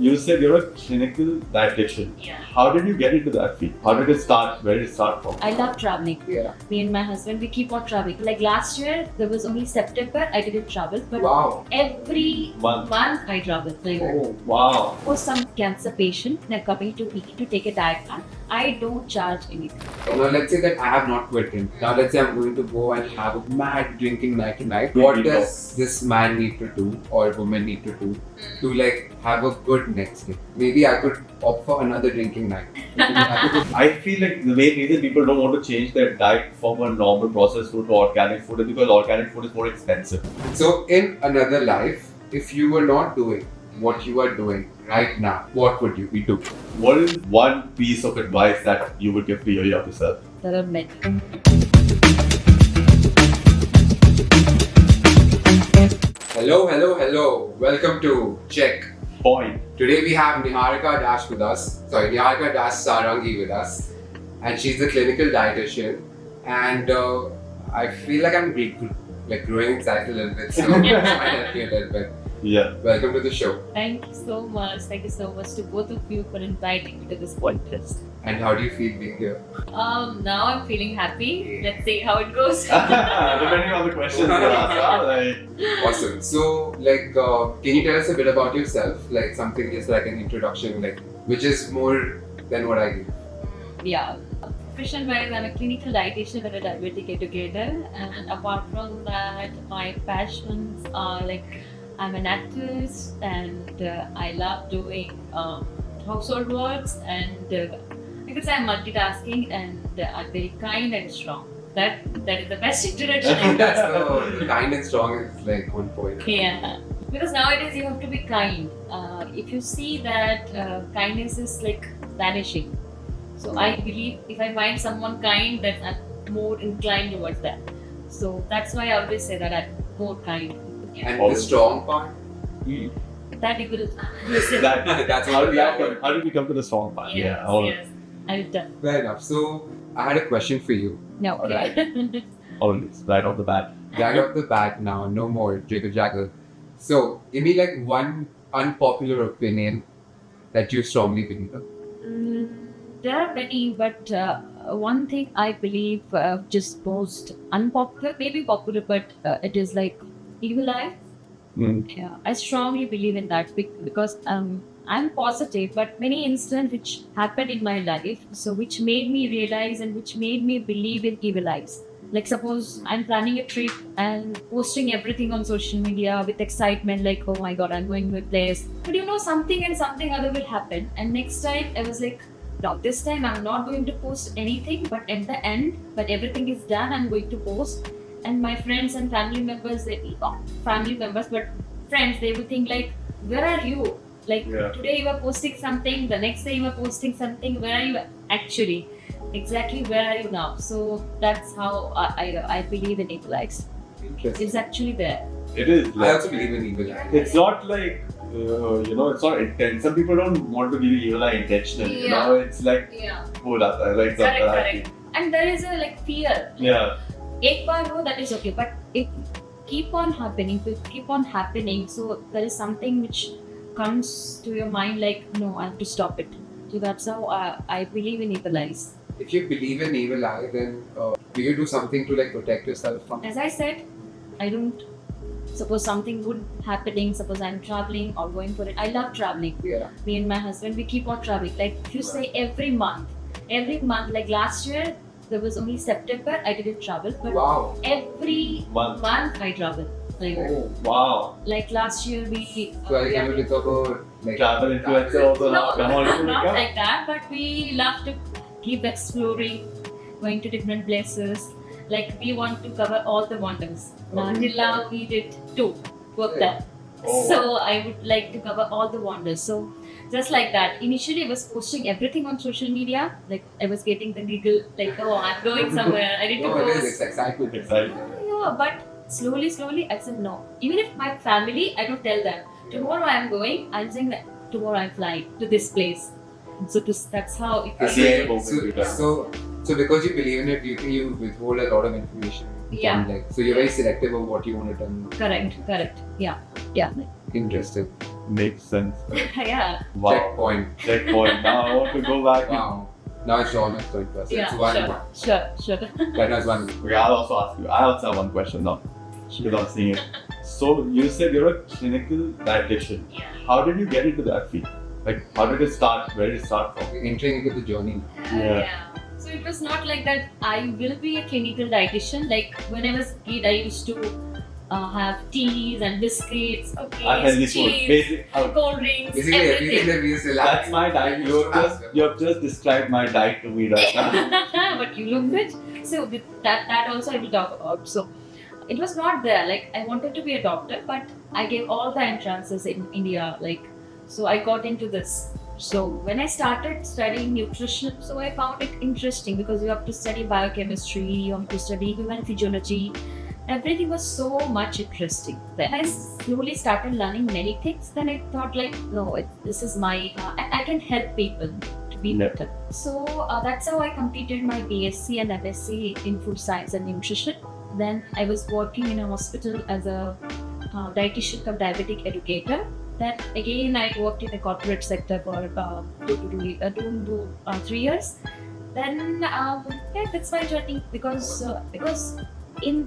you said you're a clinical dietitian. Yeah. How did you get into that field? How did it start? Where did it start from? I love traveling. Yeah. Me and my husband, we keep on traveling. Like last year, there was only September, I didn't travel, but Wow. every Month. month I travel. Like, Oh. Wow. for some cancer patient, they're coming to me to take a diet plan. I don't charge anything. Now let's say that I have not quit him. Now let's say I'm going to go and have a mad drinking night tonight. What does this man need to do or woman need to do to like have a good next day? Maybe I could opt for another drinking night. I feel like the main reason people don't want to change their diet from a normal processed food to organic food is because organic food is more expensive. So in another life, if you were not doing what you are doing right now, what would you be doing? What is one piece of advice that you would give to your younger self? There are many. Hello. Welcome to Check. Point. Today we have Niharika Dash with us. Niharika Dash Sarangi with us. And she's the clinical dietitian. And I feel like I'm growing excited a little bit. So this might help me a little bit. Yeah. Welcome to the show. Thank you so much. Thank you so much to both of you for inviting me to this podcast. And how do you feel being here? Now I'm feeling happy. Let's see how it goes. Depending on the questions you ask, like, Awesome. So, can you tell us a bit about yourself? Like something just like an introduction, which is more than what I give. Yeah. Profession wise, I'm a clinical dietitian and a diabetic educator. And apart from that, my passions are like I'm an actress and I love doing household works and I could say I'm multitasking and I'm very kind and strong. That is the best introduction. I That's got. the kind and strong is like one point. Yeah. Because nowadays you have to be kind. If you see that kindness is like vanishing. So I believe if I find someone kind, then I'm more inclined towards that. So that's why I always say that I'm more kind. Yeah. And the strong part? That you could listen. That's how did we come to the strong part? Yes, I wanna- yes. I've done. Fair enough. So, I had a question for you. No, okay. Always, right off the bat. Right off the bat now, no more Jiggle Jaggle. So, give me like one unpopular opinion that you strongly believe in. There are many, but one thing I believe just most unpopular, maybe popular, but it is like evil eye. Yeah, I strongly believe in that because I'm positive, but many incidents which happened in my life, so which made me realize and which made me believe in evil eyes. Like suppose I'm planning a trip and posting everything on social media with excitement, like oh my god, I'm going to a place. But you know something and something other will happen. And next time I was like, no, this time I'm not going to post anything, but at the end, but everything is done, I'm going to post. And my friends and family members, but friends, they will think like, where are you? Like today you are posting something, the next day you are posting something. Where are you actually? Exactly where are you now? So that's how I believe in evil eyes. Interesting. It's actually there. It is. I also believe in evil eye. It's not like it's not intent. Some people don't want to give you evil eye intentionally. You know, it's like Yeah. like Correct. And there is a like fear. Yeah. Ek baar ho, that is okay, but it keep on happening. So there is something which comes to your mind like, no, I have to stop it. So that's how I believe in evil eyes. If you believe in evil eye, then do you do something to like protect yourself from? As I said, I don't. Suppose something good happening, suppose I'm traveling or going for it. I love traveling. Yeah. Me and my husband, we keep on traveling. Like if you say every month, like last year, there was only September, I didn't travel, but Wow. every month I travel. Like, Oh. Wow. like last year we So I can recover like Travel influencer also now. Come on, not like that, but we love to keep exploring, going to different places. Like we want to cover all the wonders. Now until now we did 2 of them. Oh. So I would like to cover all the wonders. So just like that. Initially I was posting everything on social media. Like I was getting the giggle, like oh I'm going somewhere, I need to No, it is. post. It's excitement. Excited. Yeah, but slowly I said no. Even if my family, I don't tell them. Tomorrow I'm going, I'm saying that tomorrow I'm flying to this place. So that's how it That's was. the moment. So because you believe in it, do you think you withhold a lot of information? Yeah. So you're very selective of what you want to tell. Correct. Yeah. Interesting. Makes sense. Yeah. Wow. Checkpoint. Checkpoint. Now I want to go back. Wow. Now it's almost 20%. Yeah. It's 1-1. Sure. That was 1. Okay, I'll also ask you. I also have one question now. Because I'm seeing it. So you said you're a clinical dietitian. Yeah. How did you get into that field? Like, how did it start? Where did it start from? Entering into the journey. Yeah. So it was not like that I will be a clinical dietitian. Like when I was a kid, I used to have teas and biscuits, Unhealthy cookies, food. cheese, Basic. cold drinks, Basically, everything everything. that we used to That's my diet. You have just described my diet to me right now. But you look fit. So that also I will talk about. So it was not there. Like I wanted to be a doctor, but I gave all the entrances in India. Like so I got into this. So when I started studying nutrition, so I found it interesting because you have to study biochemistry, you have to study human physiology. Everything was so much interesting. Then I slowly started learning many things. Then I thought like, no, this is my, I can help people to be Yeah. better. So that's how I completed my BSc and MSc in food science and nutrition. Then I was working in a hospital as a dietitian cum diabetic educator. Then again I worked in the corporate sector for 3 years. Then yeah, that's my journey because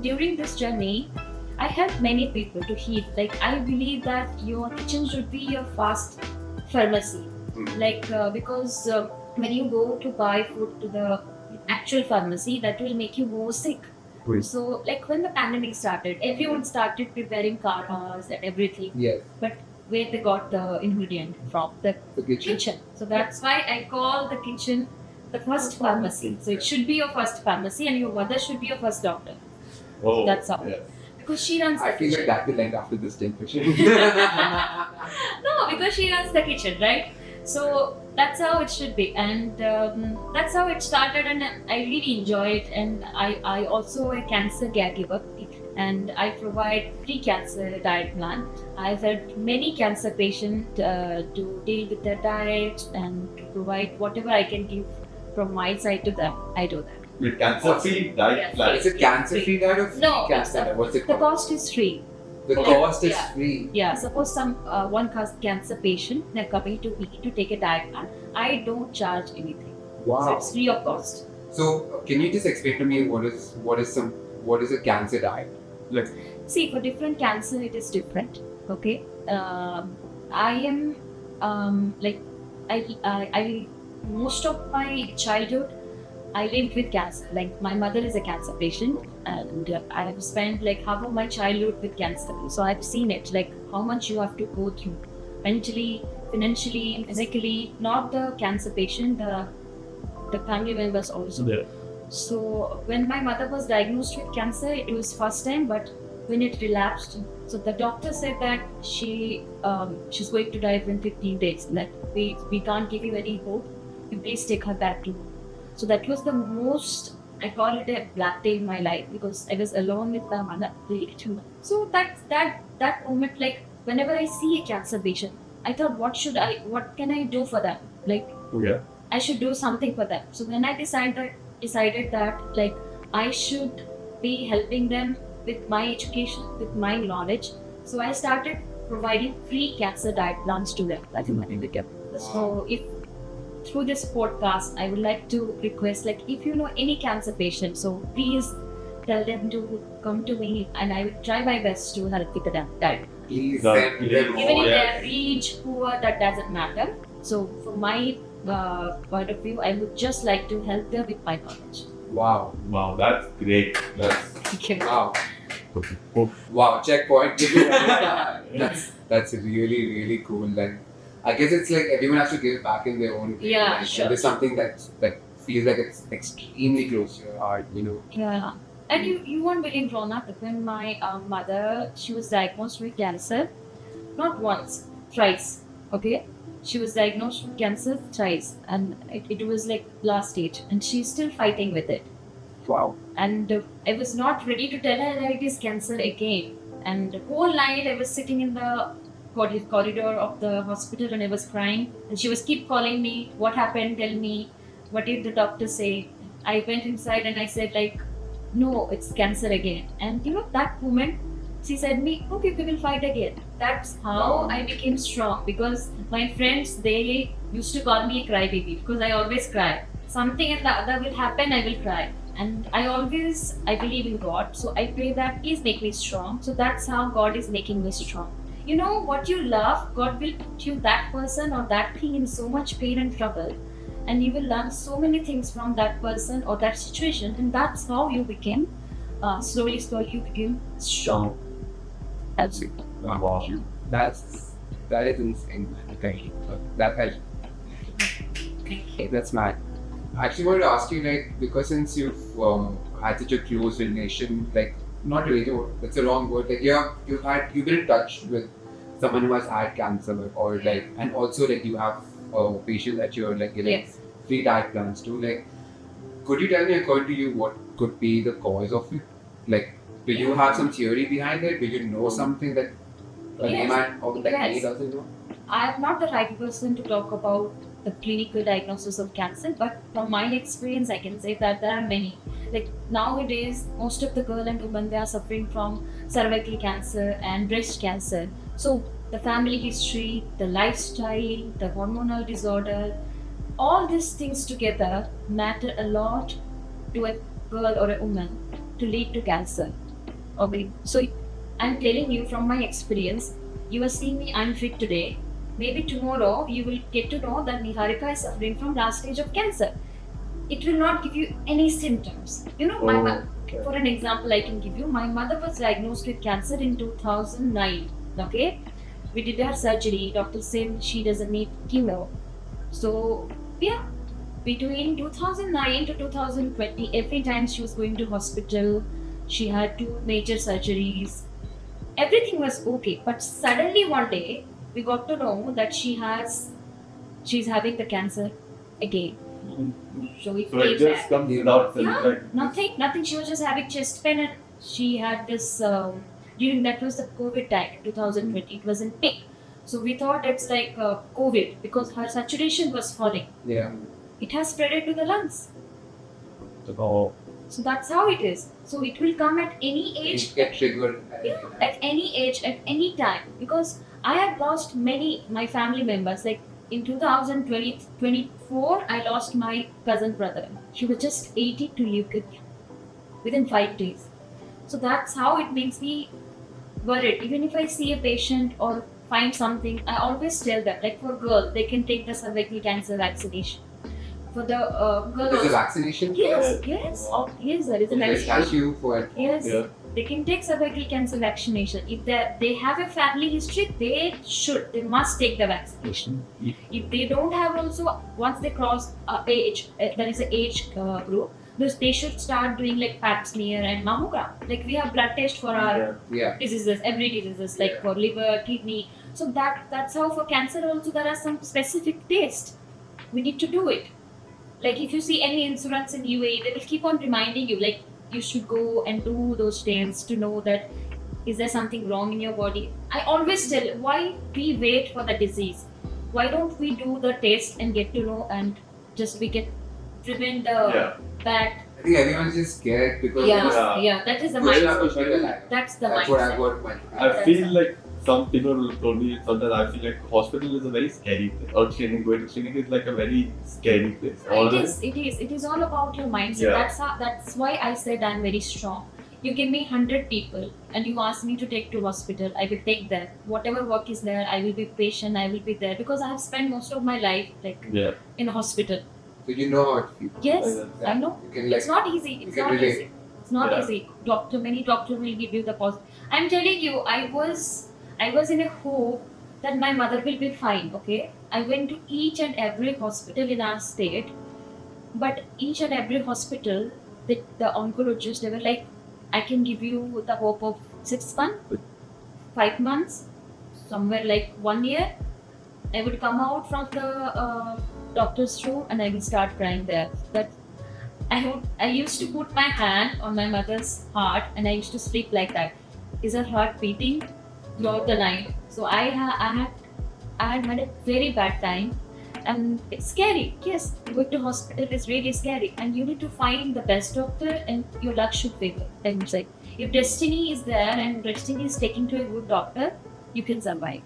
during this journey I helped many people to heal. Like I believe that your kitchen should be your fast pharmacy. Like because when you go to buy food to the actual pharmacy, that will make you more sick. Right. So like when the pandemic started, everyone started preparing karas and everything. Yes. But where they got the ingredient from the The kitchen. kitchen. So that's why I call the kitchen the first pharmacy. So it should be your first pharmacy, and your mother should be your first doctor. Oh, That's how. Yeah. Because she runs the I feel like kitchen. that will end after this 10 question. No, because she runs the kitchen, right? So that's how it should be, and that's how it started, and I really enjoy it. And I also a cancer caregiver, and I provide free cancer diet plan. I've helped many cancer patients to deal with their diet and to provide whatever I can give from my side to them. I do that. With cancer-free diet Yeah. plan. Is it cancer free diet or free No, cancer diet? What's it The called? cost is free. The Okay. cost is Yeah. free. Yeah, suppose some cancer patient they're coming to me to take a diet plan. I don't charge anything. So Wow. it's free of cost. So can you just explain to me what is a cancer diet? Like, See, for different cancer, it is different. Okay, I am like I most of my childhood I lived with cancer. Like my mother is a cancer patient, and I have spent like half of my childhood with cancer. So I've seen it, like how much you have to go through mentally, financially, physically. Not the cancer patient, the family members also. yeah. So when my mother was diagnosed with cancer, it was first time, but when it relapsed, so the doctor said that she's going to die within 15 days. That we can't give you any hope. You please take her back to home. So that was the most, I call it a black day in my life because I was alone with my mother. So that moment, like whenever I see a cancer patient, I thought, what can I do for them? Like Yeah. I should do something for them. So then I decided that like I should be helping them with my education, with my knowledge. So I started providing free cancer diet plans to them. That's my indicator. So if through this podcast, I would like to request, like if you know any cancer patient, so please tell them to come to me, and I will try my best to help with the diet. Please The- send them Even all. if they're rich, poor, that doesn't matter. So from my point of view, I would just like to help them with my knowledge. Wow. Wow, that's great. That's Okay. Wow. oh, Wow. Checkpoint. That's really, really cool. Then I guess it's like everyone has to give back in their own way. Yeah, Like, sure. There's something that feels like it's extremely close to your heart. Yeah. And you won't believe, Ronak, when my mother, she was diagnosed with cancer, not once, thrice. Okay? She was diagnosed with cancer thrice, and it was like last stage, and she's still fighting with it. Wow. And I was not ready to tell her that it is cancer again. And the whole night I was sitting in the corridor of the hospital and I was crying. And she was keep calling me, what happened, tell me, what did the doctor say? I went inside and I said like, no, it's cancer again. And that moment, she said me, okay, we will fight again. that's how I became strong, because my friends, they used to call me a crybaby because I always cry. Something and the other will happen, I will cry. And I believe in God. So I pray that please make me strong. So that's how God is making me strong. You know what you love, God will put you that person or that thing in so much pain and trouble. And you will learn so many things from that person or that situation. And that's how you became, slowly, you became strong. Absolutely. Wow. That is insane. Okay. That helps. Okay, that's mad. I actually wanted to ask you, like, because since you've had such a close relation, like, not relation, that's the wrong word. Like, you've been in touch with someone who has had cancer, or like, and also like you have a patient that you're like giving Yes. free diet plans to. Like, could you tell me, according to you, what could be the cause of it? Like, do you have some theory behind it? Do you know something that a Yes. layman or like Yes. me doesn't know? I am not the right person to talk about the clinical diagnosis of cancer, but from my experience, I can say that there are many. Like nowadays, most of the girl and women, they are suffering from cervical cancer and breast cancer. So the family history, the lifestyle, the hormonal disorder, all these things together matter a lot to a girl or a woman to lead to cancer. Okay, so I'm telling you from my experience, you are seeing me unfit today. Maybe tomorrow you will get to know that Niharika is suffering from last stage of cancer. It will not give you any symptoms. You know, Okay. for an example, I can give you. My mother was diagnosed with cancer in 2009. Okay, we did her surgery. Doctor said she doesn't need chemo. So yeah, between 2009 to 2020, every time she was going to hospital, she had two major surgeries. Everything was okay, but suddenly one day we got to know that she's having the cancer again. So it So it came just back. comes without Yeah, like, nothing. She was just having chest pain, and she had this during that was the COVID time, 2020. It was in peak, so we thought it's like COVID because her saturation was falling. Yeah. It has spread to the lungs. oh, So that's how it is. So it will come at any age. It get triggered. Yeah, at any age, at any time. Because I have lost many my family members. Like in 2024, I lost my cousin brother. He was just 80 to leukemia within 5 days. So that's how it makes me worried. Even if I see a patient or find something, I always tell them. Like for girl, they can take the cervical cancer vaccination. For the girl, There's a also, vaccination. yes, yes, yes, there is a They medicine. catch you for Yes, Yeah. they can take cervical cancer vaccination. If they have a family history, they must take the vaccination. If they don't have also, once they cross age, there is an age group, they should start doing like pap smear and mammogram. Like we have blood test for our yeah. diseases, every diseases like Yeah. for liver, kidney. So that's how for cancer also there are some specific tests. We need to do it. Like if you see any insurance in UAE, they will keep on reminding you like you should go and do those tests to know that is there something wrong in your body. I always tell why we wait for the disease. Why don't we do the test and get to know and just we can prevent the Yeah. bad. I think everyone's just scared because Yeah, that is the Well, mindset. That's the That's what I've mindset. got. I feel like some people told me sometimes I feel like hospital is a very scary place. Or clinic, going to clinic is like a very scary place. It is all about your mindset. Yeah. That's why I said I'm very strong. You give me 100 people and you ask me to take to hospital, I will take that. Whatever work is there, I will be patient, I will be there because I have spent most of my life like Yeah. in a hospital. So you know how it feels. Yes, Yeah. I know. You can like It's not easy. It's can not relate. easy. It's not Yeah. easy. Many doctors will give you the positive. I'm telling you, I was in a hope that my mother will be fine. Okay, I went to each and every hospital in our state, but each and every hospital, the oncologists, they were like, I can give you the hope of 6 months, 5 months, somewhere like 1 year. I would come out from the doctor's room and I will start crying there. But I used to put my hand on my mother's heart and I used to sleep like that. Is her heart beating throughout the night? So I had had a very bad time, and it's scary. Yes, going to hospital is really scary, and you need to find the best doctor, and your luck should favor. And it's like if destiny is there and destiny is taking to a good doctor, you can survive.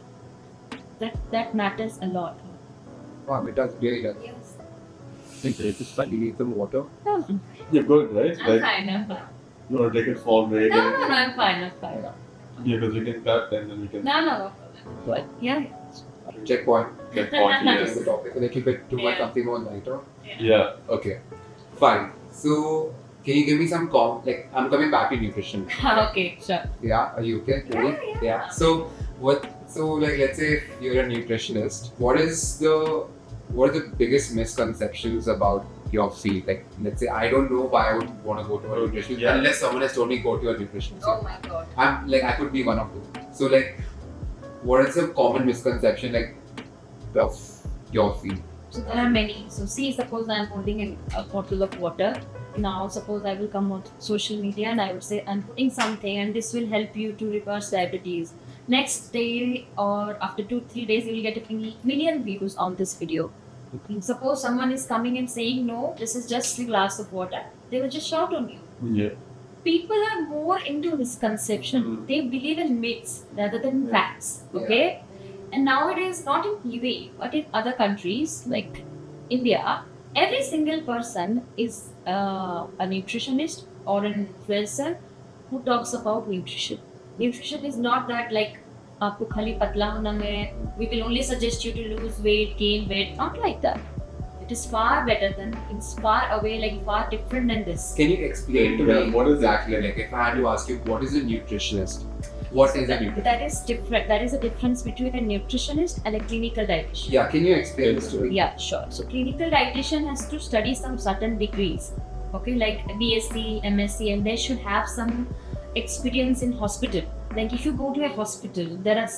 That matters a lot. Wow, it does really does. Yes. Think it's slightly need some water. No, You're good, right? I'm fine. I'm fine. You want to take a small break? No, I'm fine. I'm fine. Yeah, because we can cut and then we can No. But yeah. Checkpoint. get point. Change Yes. the topic a little bit towards Yeah. something more lighter. Yeah. Okay. Fine. So, can you give me some like I'm coming back to nutrition. Okay, sure. Yeah, are you okay? Ready? Yeah. So like let's say if you're a nutritionist, what are the biggest misconceptions about your field? Like let's say I don't know why I would want to go to a nutritionist Yeah. unless someone has told me go to a nutritionist. Oh my god. I'm like I could be one of them. So like what is a common misconception like of your field? So there are many. So see, suppose I'm holding a bottle of water. Now suppose I will come on social media and I would say I'm putting something and this will help you to reverse diabetes. Next day or after 2-3 days you will get a million views on this video. Suppose someone is coming and saying no, this is just a glass of water, they will just shout on you. Yeah. People are more into misconception. Mm. They believe in myths rather than facts. Okay, and nowadays not in UAE but in other countries like India, every single person is a nutritionist or an influencer who talks about nutrition. Nutrition is not that like आपको खाली पतला होना है. We will only suggest you to lose weight, gain weight. Not like that. It is far better than, it's far away, like far different than this. Can you explain to Yeah, me what is exactly like if I had to ask you what is a nutritionist? What is a nutritionist? That is different. That is a difference between a nutritionist and a clinical dietitian. Yeah, can you explain this to me? Yeah, sure. So clinical dietitian has to study some certain degrees, okay, like BSc, MSc, and they should have some experience in hospital. Like if you go to a hospital, there are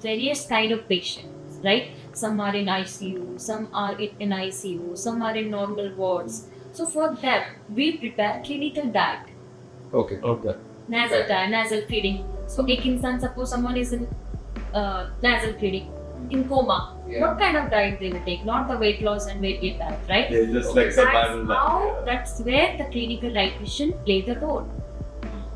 various kind of patients, right? Some are in ICU, some are in ICU, some are in normal wards. So for them, we prepare clinical diet, Okay. Okay. nasal diet, nasal feeding. So एक इंसान suppose someone is in nasal feeding, in coma. Yeah. What kind of diet they will take? Not the weight loss and weight gain diet, right? Yeah, just like survival. That's where the clinical dietitian plays a role.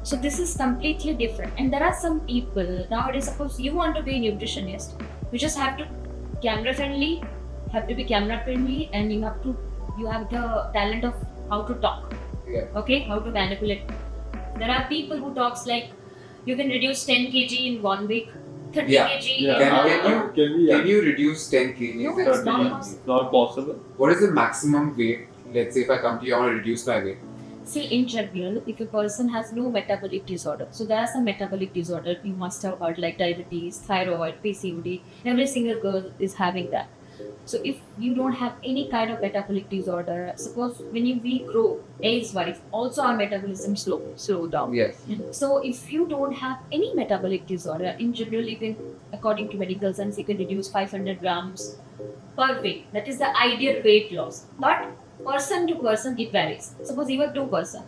So this is completely different. And there are some people nowadays, suppose you want to be a nutritionist, you just have to be camera friendly, and you have the talent of how to talk. Yeah. Okay, how to manipulate. There are people who talks like you can reduce 10 kg in 1 week, 30 Yeah. kg. Yeah. Can you reduce 10 kgs? No, in it's 30 not days? possible. Not possible. What is the maximum weight? Let's say if I come to you, I want to reduce my weight. See, in general, if a person has no metabolic disorder, so there are some metabolic disorder you must have heard, like diabetes, thyroid, PCOD. Every single girl is having that. So if you don't have any kind of metabolic disorder, suppose when we grow age-wise, also our metabolism slow down. Yes. So if you don't have any metabolic disorder, in general, you can, according to medical science, you can reduce 500 grams per week. That is the ideal weight loss. But person to person, it varies. Suppose you are 2 persons.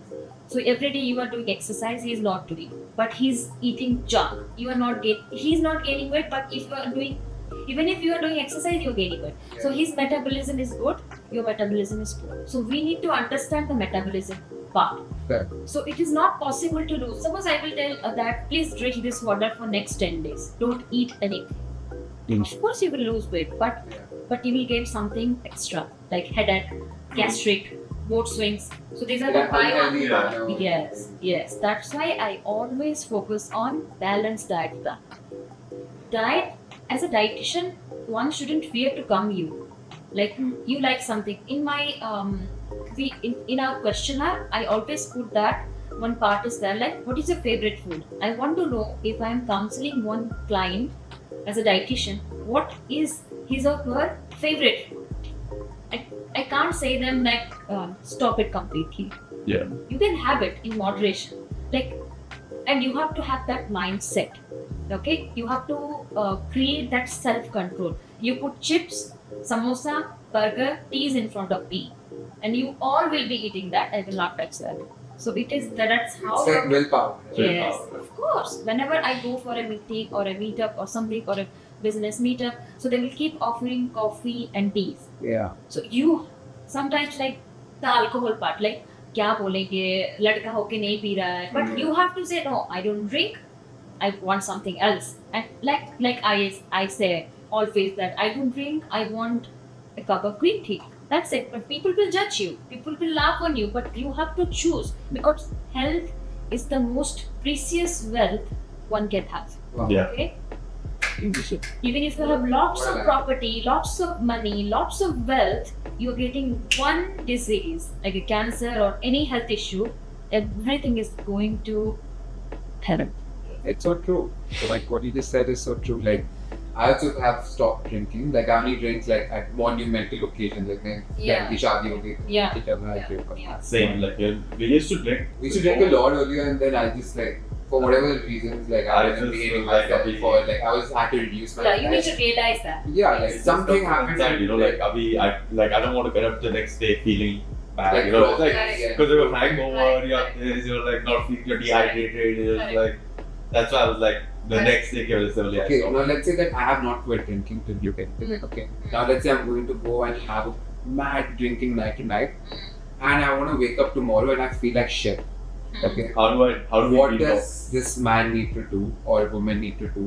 So every day you are doing exercise, he is not doing. But he's eating junk. You are not he's not gaining weight, but if you are doing, even if you are doing exercise, you're gaining weight. So his metabolism is good, your metabolism is poor. So we need to understand the metabolism part. Fair. So it is not possible to do. Suppose I will tell that please drink this water for next 10 days. Don't eat anything. Of course you will lose weight, but you will gain something extra like headache, gastric, mood swings. So these are the Unhealthy five. manner. Yes. That's why I always focus on balanced diet plan. Diet, as a dietitian, one shouldn't fear to come you. Like you like something. In my in our questionnaire, I always put that one part is there like what is your favorite food? I want to know if I am counseling one client as a dietitian, what is his or her favorite food? I can't say them like stop it completely. Yeah. You can have it in moderation, like, and you have to have that mindset. Okay, you have to create that self-control. You put chips, samosa, burger, teas in front of me, and you all will be eating that. I will not touch that. So it is that's how. It's like willpower. Yes, of course. Whenever I go for a meeting or a meetup or something or a business meetup, so they will keep offering coffee and teas. Yeah. So you sometimes like the alcohol part, like क्या बोलेंगे लड़का होके नहीं P रहा है, but you have to say no, I don't drink, I want something else. And like I say always that I don't drink. I want a cup of green tea. That's it. But people will judge you. People will laugh on you. But you have to choose because health is the most precious wealth one can have. Wow. Yeah. Okay. Even if you have lots of property, lots of money, lots of wealth, you're getting one disease like a cancer or any health issue, everything is going to hell. It's so true. So like what you just said is so true. Like I also have stopped drinking. Like I only drink like at monumental occasions, like Yeah. की शादी हो गई तो Yeah. ठीक है, मैं Yeah. drink. Yeah. Same, like we used to drink. We used to drink a lot earlier, and then I just like for whatever reasons, like I I wasn't just behaving like myself abhi- before. Like I was had to reduce my. Yeah, you need to realize that. Yeah, like It's something stuff happened. inside, you know, like I don't want to get up the next day feeling bad, Like you know, it's like Correct. because you're hangover, Right, you're right. this, you're like not feeling, you're dehydrated, you're Correct. like that's why I was like the Correct. next day I was like, Okay, now let's say that I have not quit drinking till you get Mhm. Okay, now let's say I'm going to go and have a mad drinking night tonight, and I want to wake up tomorrow and I feel like shit. Okay, how do we what beat does this man need to do or woman need to do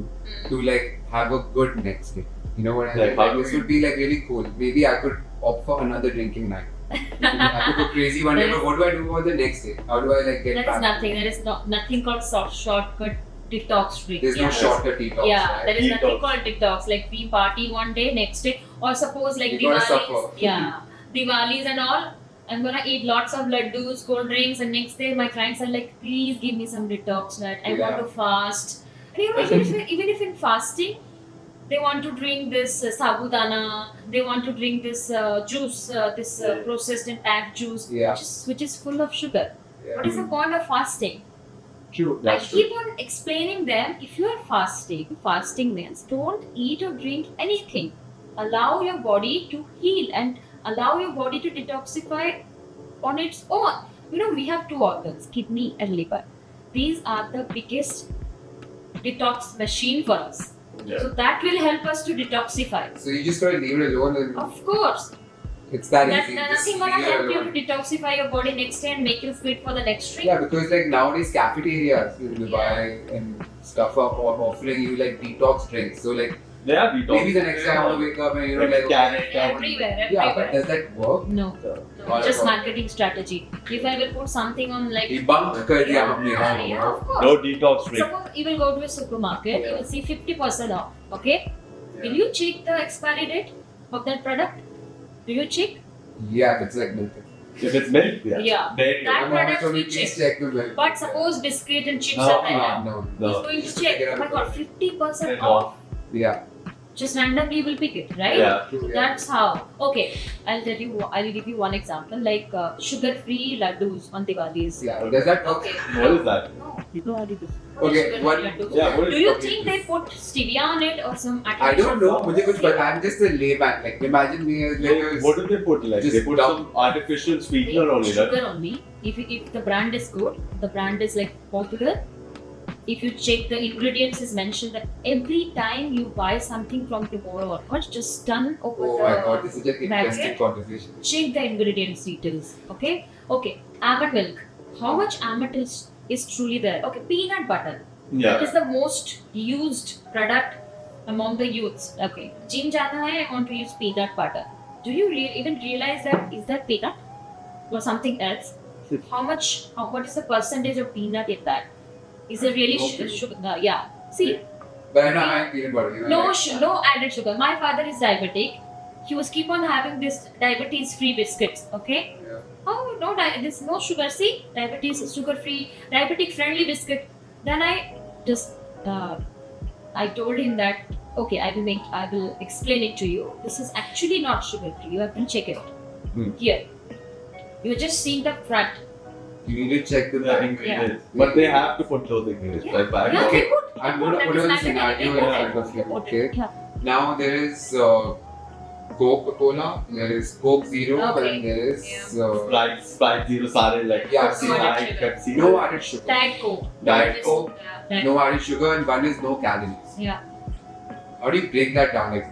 to like have a good next day? You know what I Like, mean? how Like, do this we- would be like really cool. Maybe I could opt for another drinking night. I could go crazy one day, but what do I do for the next day? How do I like get There back? is nothing. There is nothing called shortcut detox drink. There's no Yeah. shorter detox. Yeah, right? there is nothing Detox. called detox. Like we party one day, next day, or suppose like You gotta Diwalis. suffer. Yeah, Diwalis and all. I'm gonna eat lots of laddus, cold drinks, and next day my clients are like, please give me some detox diet. I want Yeah. to fast. And you know, even if in fasting, they want to drink this sabudana. They want to drink this juice, this processed and packed juice, Yeah. which is full of sugar. What is the point of fasting? True. I keep on explaining them if you are fasting means don't eat or drink anything. Allow your body to heal and allow your body to detoxify on its own. You know, we have two organs, kidney and liver. These are the biggest detox machine for us. Yeah. So that will help us to detoxify. So you just gotta leave it alone and Of course, it's that that's easy. Just nothing gonna leave it help you alone. to detoxify your body next day and make you fit for the next trip. Yeah, because like nowadays cafeterias in Dubai and stuff are offering you like detox drinks. So like they are detox. maybe the next day I want to wake up and you know Like like carrot, Everywhere. yeah, but does that work? No. Not Just at all. marketing strategy. If I will put something on like Debunk कर दिया हमने yeah, yeah, हाँ. of course. no detox drink. Suppose you will go to a supermarket, you will see 50% off. Okay? Will you check the expiry date of that product? Do you check? Yeah, if it's like milk. If it's milk, yeah. Yeah. Then That Mama product told me we please check. check the milk. But suppose biscuit and chips No, are like that. No. Who's no. going to Just check? pick it Oh up. my god, 50% Then off. off. Yeah. Just randomly you will pick it, right? Yeah. That's how. Okay, I'll give you one example like sugar-free laddus on Diwalis. Yeah. Does that work? Okay. What is that? No. Okay, Sugar-free what- laddus. Yeah, what is Do you okay. think they put stevia on it or some I artificial don't know, form? मुझे कुछ but I'm just a layman. Like imagine me as like a What do they put? Like Just they put dump- some artificial They sweetener put on it. Right? sugar only. If the brand is good, the brand is like popular. If you check the ingredients, is mentioned that every time you buy something from tomorrow onwards, just done over oh the my god, this is like interesting packet. conversation. Check the ingredients details. Okay. Almond milk. How much almond is truly there? Okay, peanut butter. It Yeah. is the most used product among the youths. Okay, gym jana hai, I want to use peanut butter. Do you even realize that is that peanut or something else? What is the percentage of peanut in that? Is it really sugar? Yeah. See, But I'm not having peanut butter. You know, no, like, no added sugar. My father is diabetic. He was keep on having this diabetes-free biscuits. Okay. yeah. Oh no, there's no sugar. See, diabetes is sugar-free, diabetic-friendly biscuit. Then I just I told him that okay, I will explain it to you. This is actually not sugar-free. You have to check it. Here, you're just seeing the front. You need to check the The back. ingredients. But they have to put those ingredients. Yeah. Like back. Yeah, Okay, they put- I'm they gonna put put that a is scenario in mandatory. front of you. Yeah. Okay. Yeah. Now there is Coca-Cola, there is Coke Zero, Okay. and there is Sprite Zero Sare like Yeah, Pepsi, no added Sprite, sugar. Pepsi. no added sugar. Diet Coke. Diet Coke, Yeah. no added sugar, and one is no calories. Yeah. How do you break that down? Like,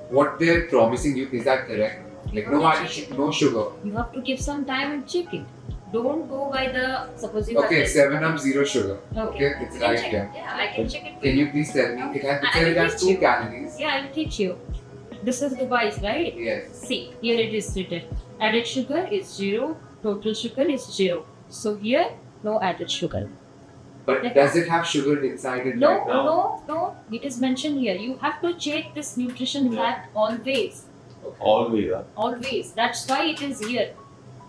what they're promising you, is that correct? Like, no added no sugar. You have to give some time and check it. Don't go by the, suppose you Okay, have this. 7 up, zero sugar. Okay. Okay, it's You can right check here. it. Yeah, I can check it. for Can you. you please tell me? It has, I it will has teach 2 you. calories. Yeah, I will teach you. This is Dubai's, right? Yes. See, here it is written. Added sugar is 0, total sugar is 0. So here, no added sugar. But does it have sugar inside it? No, right now? no. It is mentioned here. You have to check this nutrition fact always. Always. Always. That's why it is here.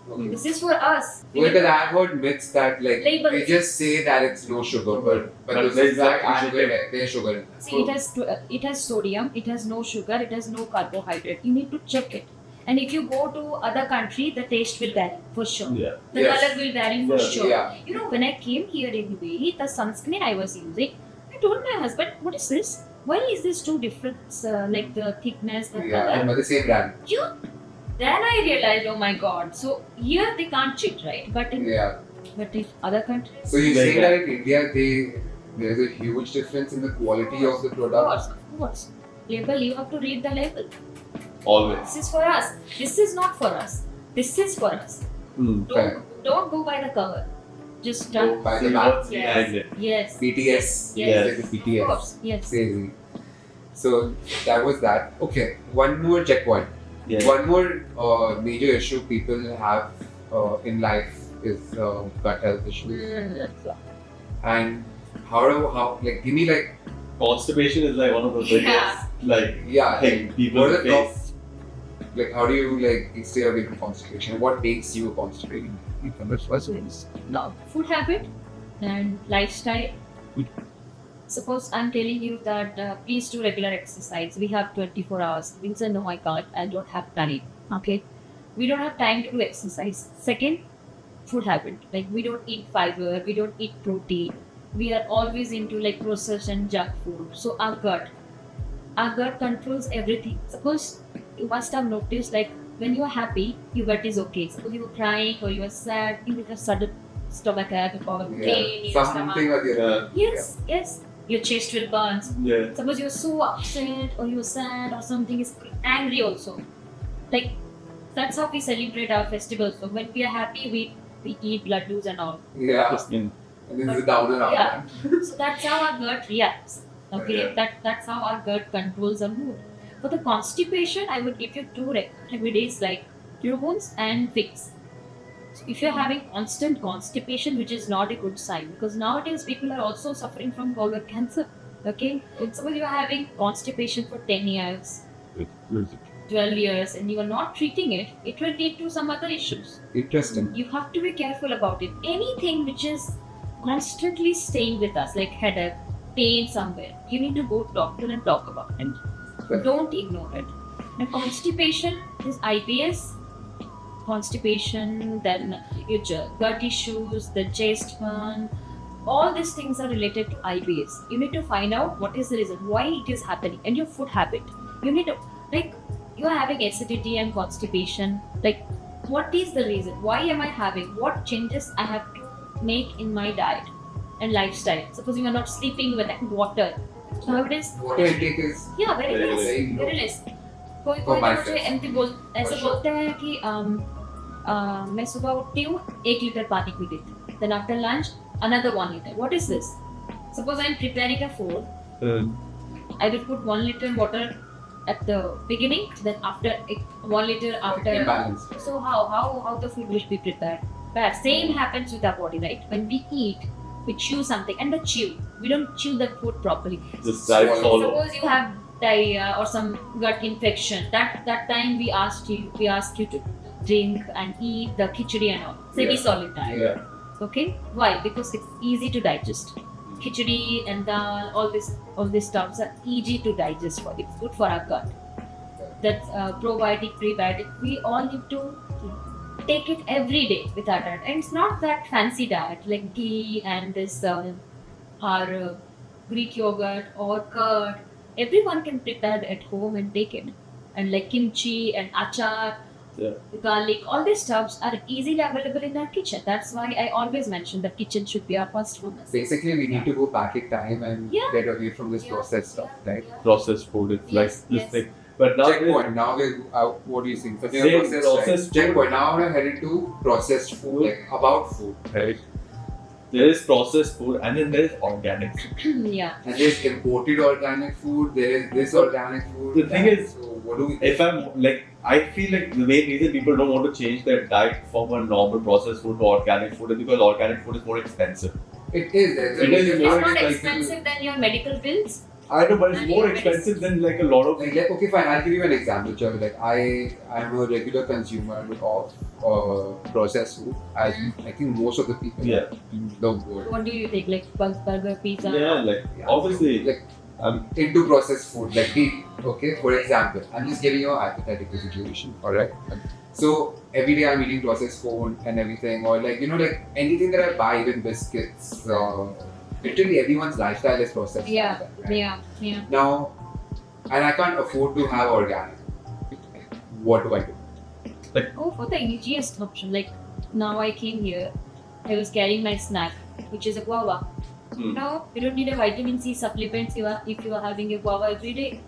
Okay. This is for us. Because I've heard myths that like Labels. we just say that it's no sugar, but But this there's is like actually sugar. There's sugar in it. See, it has sodium, it has no sugar, it has no carbohydrate. You need to check it. And if you go to other country, the taste will vary for sure. Yeah. The Yes. color will vary for Yeah. sure. Yeah. You know, when I came here in UAE, the sunscreen I was using, I told my husband, "What is this? Why is this two different? Like the thickness, the Yeah, color." but the same brand. Yeah. Then I realized, oh my god. So here they can't cheat, right? But in Yeah. other countries, So you Very say that in India there's a huge difference in the quality of the of product. course. Label, you have to read the label. Always. This is for us. This is not for us. This is for us. Fair. Don't go by the cover. Just Go by the See back. what's Yes. behind it. Yes. BTS. Yes. Like the Of BTS. course. Yes. Crazy. So that was that. Okay, one more checkpoint. Yeah. One more major issue people have in life is gut health issues. And how like give me like Constipation is like one of the biggest Yeah. like yeah thing like, people what are the top face. like how do you like stay away from constipation? What makes you constipated? No. Food habit and lifestyle. Suppose I'm telling you that please do regular exercise. We have 24 hours. Means no, I can't. I don't have time. Okay. We don't have time to do exercise. Second, food habit. Like we don't eat fiber. We don't eat protein. We are always into like processed and junk food. So our gut controls everything. Suppose you must have noticed like when you are happy, your gut is okay. Suppose you are crying or you are sad, you will have sudden stomach ache or pain in your stomach. Something or the other. Yes. Your chest will burn. Yeah. Suppose you're so upset or you're sad or something is angry also. Like that's how we celebrate our festivals. So when we are happy, we eat laddus and all. Yeah. In- And this is a downer Yeah. after. So that's how our gut reacts. Okay, Yeah. that's how our gut controls our mood. For the constipation, I would give you two remedies like hormones and Vicks. So if you're having constant constipation, which is not a good sign, because nowadays people are also suffering from colon cancer. Okay, and suppose you're having constipation for 10 years, 12 years, and you are not treating it, it will lead to some other issues. Interesting. You have to be careful about it. Anything which is constantly staying with us, like headache, pain somewhere, you need to go to doctor and talk about it. Don't ignore it. And constipation is IBS, constipation, then your gut issues, the chest burn, all these things are related to IBS. You need to find out what is the reason, why it is happening, and your food habit. You need to, like, you are having acidity and constipation, like, what is the reason? Why am I having? What changes I have to make in my diet and lifestyle? Suppose you are not sleeping with water. So nowadays, Water intake is yeah, very Very less, low. very less. कोई For कोई myself. मुझे ऐसे For sure. बोलते हैं कि मैं सुबह उठती हूँ 1 लीटर पानी पी लेती हूँ. Then after lunch another 1 liter. What is this? Suppose I'm preparing a food. I will put 1 liter water at the beginning. Then after 1 liter after. imbalance. So how the food will be prepared? But same happens with our body, right? When we eat, we chew something, and the chew, we don't chew the food properly. Just try to follow. Suppose you have diarrhea or some gut infection. That time we ask you to drink and eat the khichdi and all. Semi-solid diet. Yeah. Okay? Why? Because it's easy to digest. Khichdi and dal, all these stuffs are easy to digest for you. It's good for our gut. That's probiotic, prebiotic. We all need to take it every day with our diet. And it's not that fancy diet like ghee and this our Greek yogurt or curd. Everyone can prepare it at home and take it. And like kimchi and achar, Yeah. garlic, all these stuffs are easily available in our kitchen. That's why I always mention that kitchen should be our first home. Basically, we need to go back in time and Yeah. get away from this Yeah. processed stuff, right? Yeah. Processed food. It's like Yes, this yes. thing. But now checkpoint. Now what do you think? So Same processed, processed right? food. Checkpoint. Now I want to head into processed food, like about food. right? There is processed food and then there is organic food. Yeah. And there's imported organic food. There is this organic food. The thing is, so what do we? If I'm like, I feel like the main reason people don't want to change their diet from a normal processed food to organic food is because organic food is more expensive. It is. It It is It's more not expensive. expensive than your medical bills. I know, but it's And more even expensive than like a lot of. Like, okay, fine. I'll give you an example. Chavi. Like I'm a regular consumer of processed food, as I think most of the people Yeah. in the world. What do you take? Like burger, pizza? Yeah, like obviously, Like into processed food, like deep. Okay, for example, I'm just giving you a hypothetical situation. All right. So every day I'm eating processed food and everything, or like like anything that I buy, even biscuits. Literally everyone's lifestyle is processed. Yeah, right? yeah. Now, and I can't afford to have organic. What do I do? Oh, for the easiest option, like now I came here, I was carrying my snack, which is a guava. Now you don't need a vitamin C supplements if you are having a guava every day,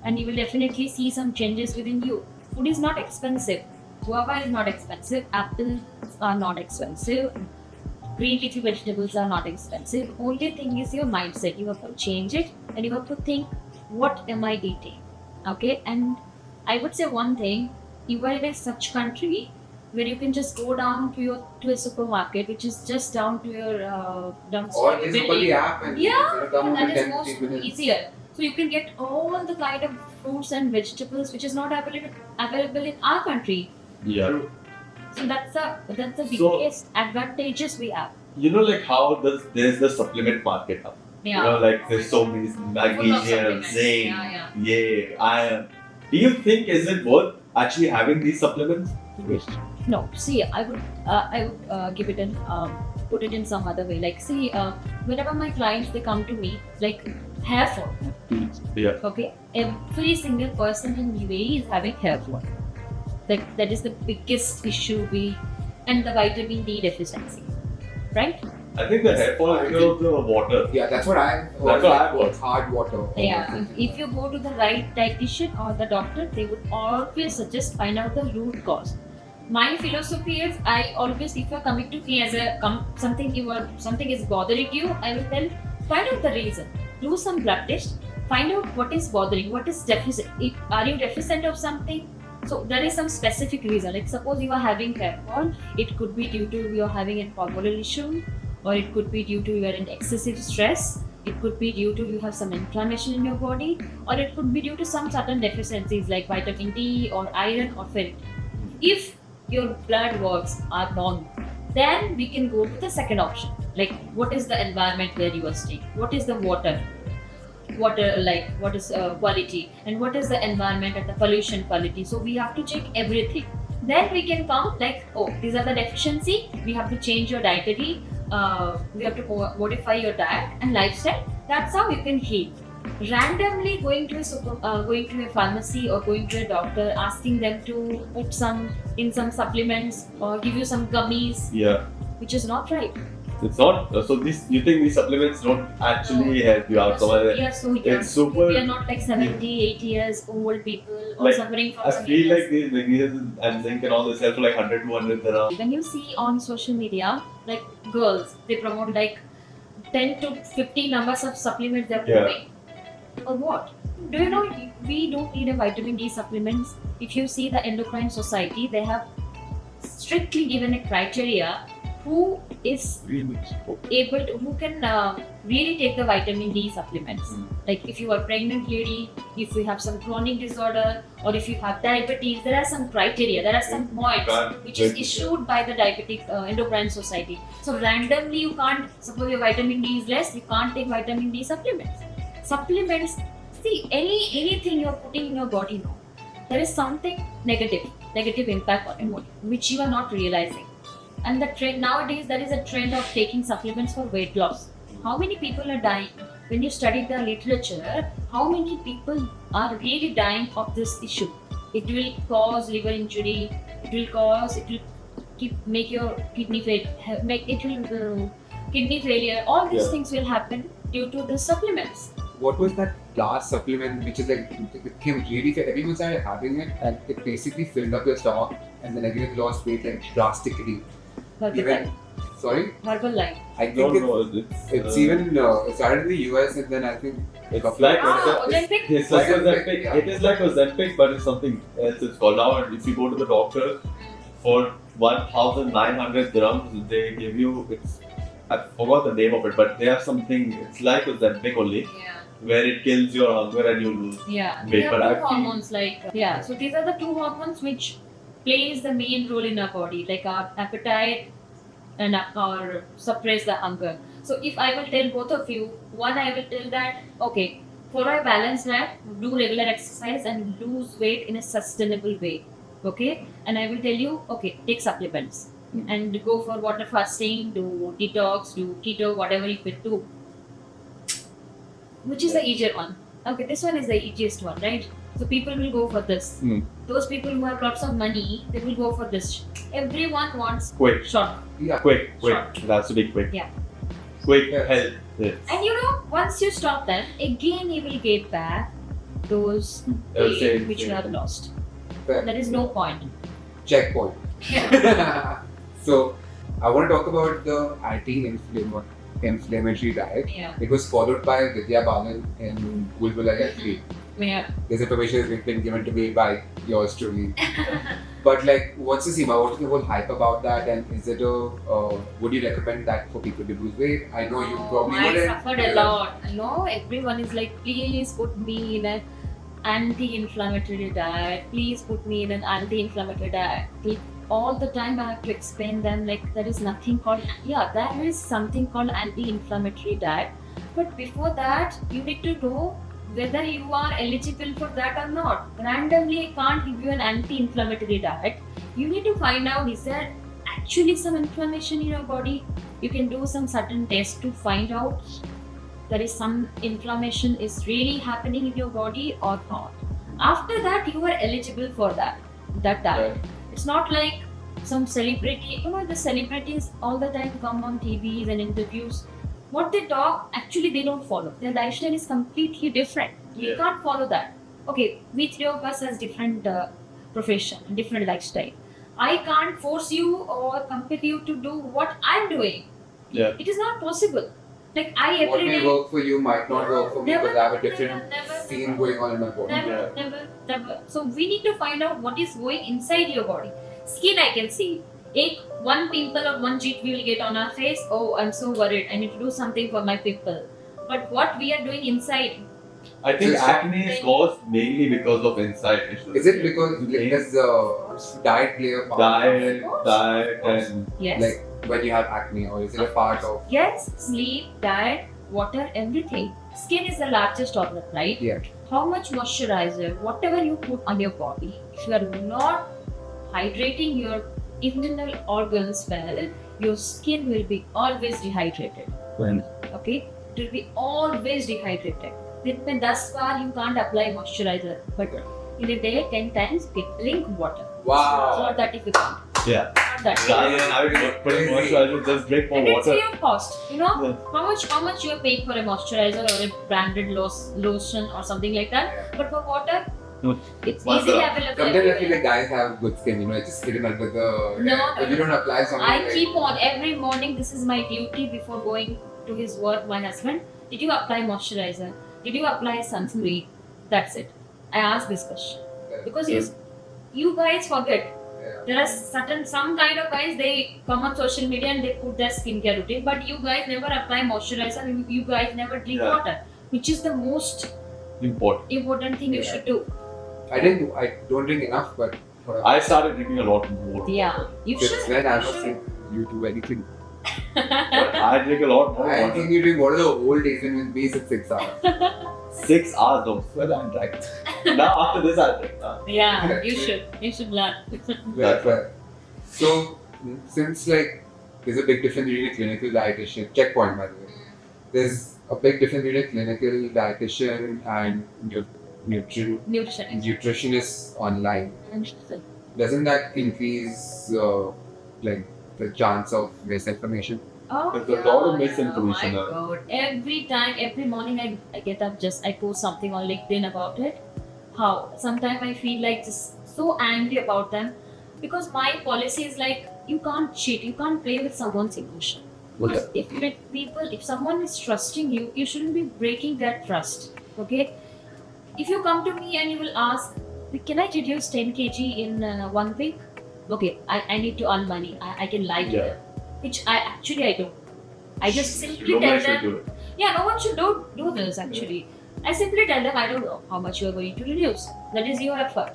and you will definitely see some changes within you. Food is not expensive. Guava is not expensive. Apples are not expensive. Green leafy vegetables are not expensive. Only thing is your mindset. You have to change it, and you have to think, what am I eating? Okay, and I would say one thing: you are in a such country where you can just go down to a supermarket, which is just down to your Or is it the app and yeah, come that in is 10, most 15 minutes? easier. So you can get all the kind of fruits and vegetables which is not available in our country. yeah. So that's the So- biggest advantages we have. Like how there's the supplement market now. Yeah. Like there's so many magnesium, supplements. zinc, Yeah, iron. Do you think is it worth actually having these supplements? No, see, I would give it an put it in some other way. Like, see, whenever my clients they come to me, like hair fall. Yeah. Okay, every single person in UAE is having hair fall. Like that is the biggest issue and the vitamin D deficiency, right? I think the hair fall is because of the water. Yeah, that's what I've heard. That's what I've heard. Hard water. Yeah. If you go to the right dietitian or the doctor, they would always suggest find out the root cause. My philosophy is I always, if you're coming to me as something is bothering you, I will tell find out the reason. Do some blood test. Find out what is bothering. What is deficit? Are you deficient of something? So there is some specific reason. Like suppose you are having hair fall, it could be due to you are having a hormonal issue, or it could be due to you are in excessive stress. It could be due to you have some inflammation in your body, or it could be due to some certain deficiencies like vitamin D or iron or ferritin. If your blood works are normal, then we can go to the second option. Like what is the environment where you are staying? What is the water like? What is quality? And what is the environment and the pollution quality? So we have to check everything. Then we can come like, oh, these are the deficiency. We have to change your dietary. We have to modify your diet and lifestyle. That's how you can heal. Randomly going to a pharmacy or going to a doctor, asking them to put some supplements or give you some gummies, Yeah. which is not right. It's not. So you think these supplements don't actually help you out? We are so young. It's super. We are not like 70, 80 years old people or Like, suffering from I some feel illness. like these magnesium and zinc and all this sell for like 100, 200 dirham. When you see on social media, like girls, they promote like 10 to 50 numbers of supplements they're Yeah. putting. Or what? Do you know we don't need a vitamin D supplements? If you see the Endocrine Society, they have strictly given a criteria who is who can really take the vitamin D supplements. Like if you are pregnant lady, if you have some chronic disorder, or if you have diabetes, there are some criteria, there are some points which is issued by the Diabetic Endocrine Society. So randomly you can't, suppose your vitamin D is less, you can't take vitamin D supplements. Supplements, see anything you're putting in your body now, there is something negative impact on your body, which you are not realizing. And the trend nowadays, there is a trend of taking supplements for weight loss. How many people are dying? When you study the literature, how many people are really dying of this issue? It will cause liver injury. It will make your kidney failure. All these Yeah. things will happen due to the supplements. What was that glass supplement which is like it became really fair. Everyone started having it, and it basically filled up your stomach, and then everyone lost weight like drastically. Herbalife. Sorry, Herbalife. I No, think no, it's even it started in the US, and then I think It's like Ozempic? it's like Ozempic, Ozempic. yeah. It is like Ozempic, but it's something else. It's called now. And if you go to the doctor for 1,900 dirhams, they give you. I forgot the name of it, but they have something. It's like Ozempic only, Yeah. where it kills your hunger and you lose. Yeah. Wait, They have but two I feel- hormones so these are the two hormones which plays the main role in our body, like our appetite and our suppress the hunger. So if I will tell both of you, one I will tell that okay, follow a balanced diet, do regular exercise and lose weight in a sustainable way. Okay? And I will tell you, okay, take supplements and go for water fasting, do detox, do keto, whatever you could do. Which is the easier one? Okay, this one is the easiest one, right? So people will go for this. Those people who have lots of money, they will go for this. Everyone wants Quick, short. yeah. quick. Short. It has to be quick. Yeah. Quick Yes. health. Yes. And you know, once you stop them, again you will get back those Same, weight which you same. have lost. Fair. There is no point. Checkpoint. So I want to talk about the anti-inflammatory diet. Yeah. It was followed by Vidya Balan in Bulbulaya 3. Yeah. This information has been given to me by yours truly. But like, what's the Seema? What's the whole hype about that? And is it would you recommend that for people to lose weight? I know you probably I wouldn't. suffered a lot. I know everyone is like, please put me in an anti-inflammatory diet. Please put me in an anti-inflammatory diet. All the time I have to explain them like there is nothing called there is something called anti-inflammatory diet. But before that, you need to know whether you are eligible for that or not. Randomly, I can't give you an anti-inflammatory diet. You need to find out, is there actually some inflammation in your body? You can do some certain tests to find out there is some inflammation is really happening in your body or not. After that, you are eligible for that diet. Right. It's not like some celebrity, the celebrities all the time come on TVs and interviews. What they talk, actually they don't follow. Their lifestyle is completely different. You Yeah. can't follow that. Okay, we three of us has different profession, different lifestyle. I can't force you or compel you to do what I'm doing. Yeah. It is not possible. Like I What every may day. work for you might not work for me Never, because I have a never, different never, scene never. going on in my body. Never. So we need to find out what is going inside your body. Skin I can see. One pimple or one cheat we will get on our face. Oh, I'm so worried. I need to do something for my pimple. But what we are doing inside? I think Just- acne is caused mainly because of inside issues. Is it because does diet play a part? Diet, and Yes. Like when you have acne, or is it a part of? Yes, sleep, diet, water, everything. Skin is the largest organ, right? Yeah. How much moisturizer, whatever you put on your body, if you are not hydrating your internal organs well, your skin will be always dehydrated. when Okay? It will be always dehydrated. Then thus far you can't apply moisturizer. But in a day, 10 times, you can drink water. It's Wow. not that difficult. yeah, Not that rather difficult. than having putting moisturizer, just drink more And it's free water. of cost. You know? Yeah. How much you are paying for a moisturizer or a branded lotion or something like that. But for water, No. it's Water. easily available. Sometimes I feel everywhere. like guys have good skin, just hit it under the. No, If you don't apply something. I like, keep on every morning. This is my duty before going to his work. My husband, did you apply moisturizer? Did you apply sunscreen? That's it. I ask this question because you guys forget. Yeah. There are some kind of guys, they come on social media and they put their skincare routine, but you guys never apply moisturizer. You guys never drink Yeah. water, which is the most Important. important thing you Yeah. should do. I don't drink enough, but I started drinking a lot more. Yeah, you since should. when I You was should. saying you do anything. But I drink a lot more I water. think you drink water the whole day and with me it's 6 hours. 6 hours of sweat I drank. Now after this I drink. Yeah, you should. You should learn. That's right. So since there's a big difference between a clinical dietitian, checkpoint by the way. There's a big difference between a clinical dietitian and your Nutrition. nutritionist online. Doesn't that increase the chance of misinformation? Oh, There's a lot of misinformation Oh now. my god. Every time, every morning I get up, I post something on LinkedIn about it. How? Sometimes I feel like just so angry about them because my policy is like you can't cheat, you can't play with someone's emotion. Because if someone is trusting you, you shouldn't be breaking that trust. Okay? If you come to me and you will ask, can I reduce 10 kg in 1 week? Okay, I need to earn money. I can lie to Yeah. them. Which I don't. I just simply No tell one should them, do it. yeah, no one should do this actually. I simply tell them, I don't know how much you are going to reduce. That is your effort.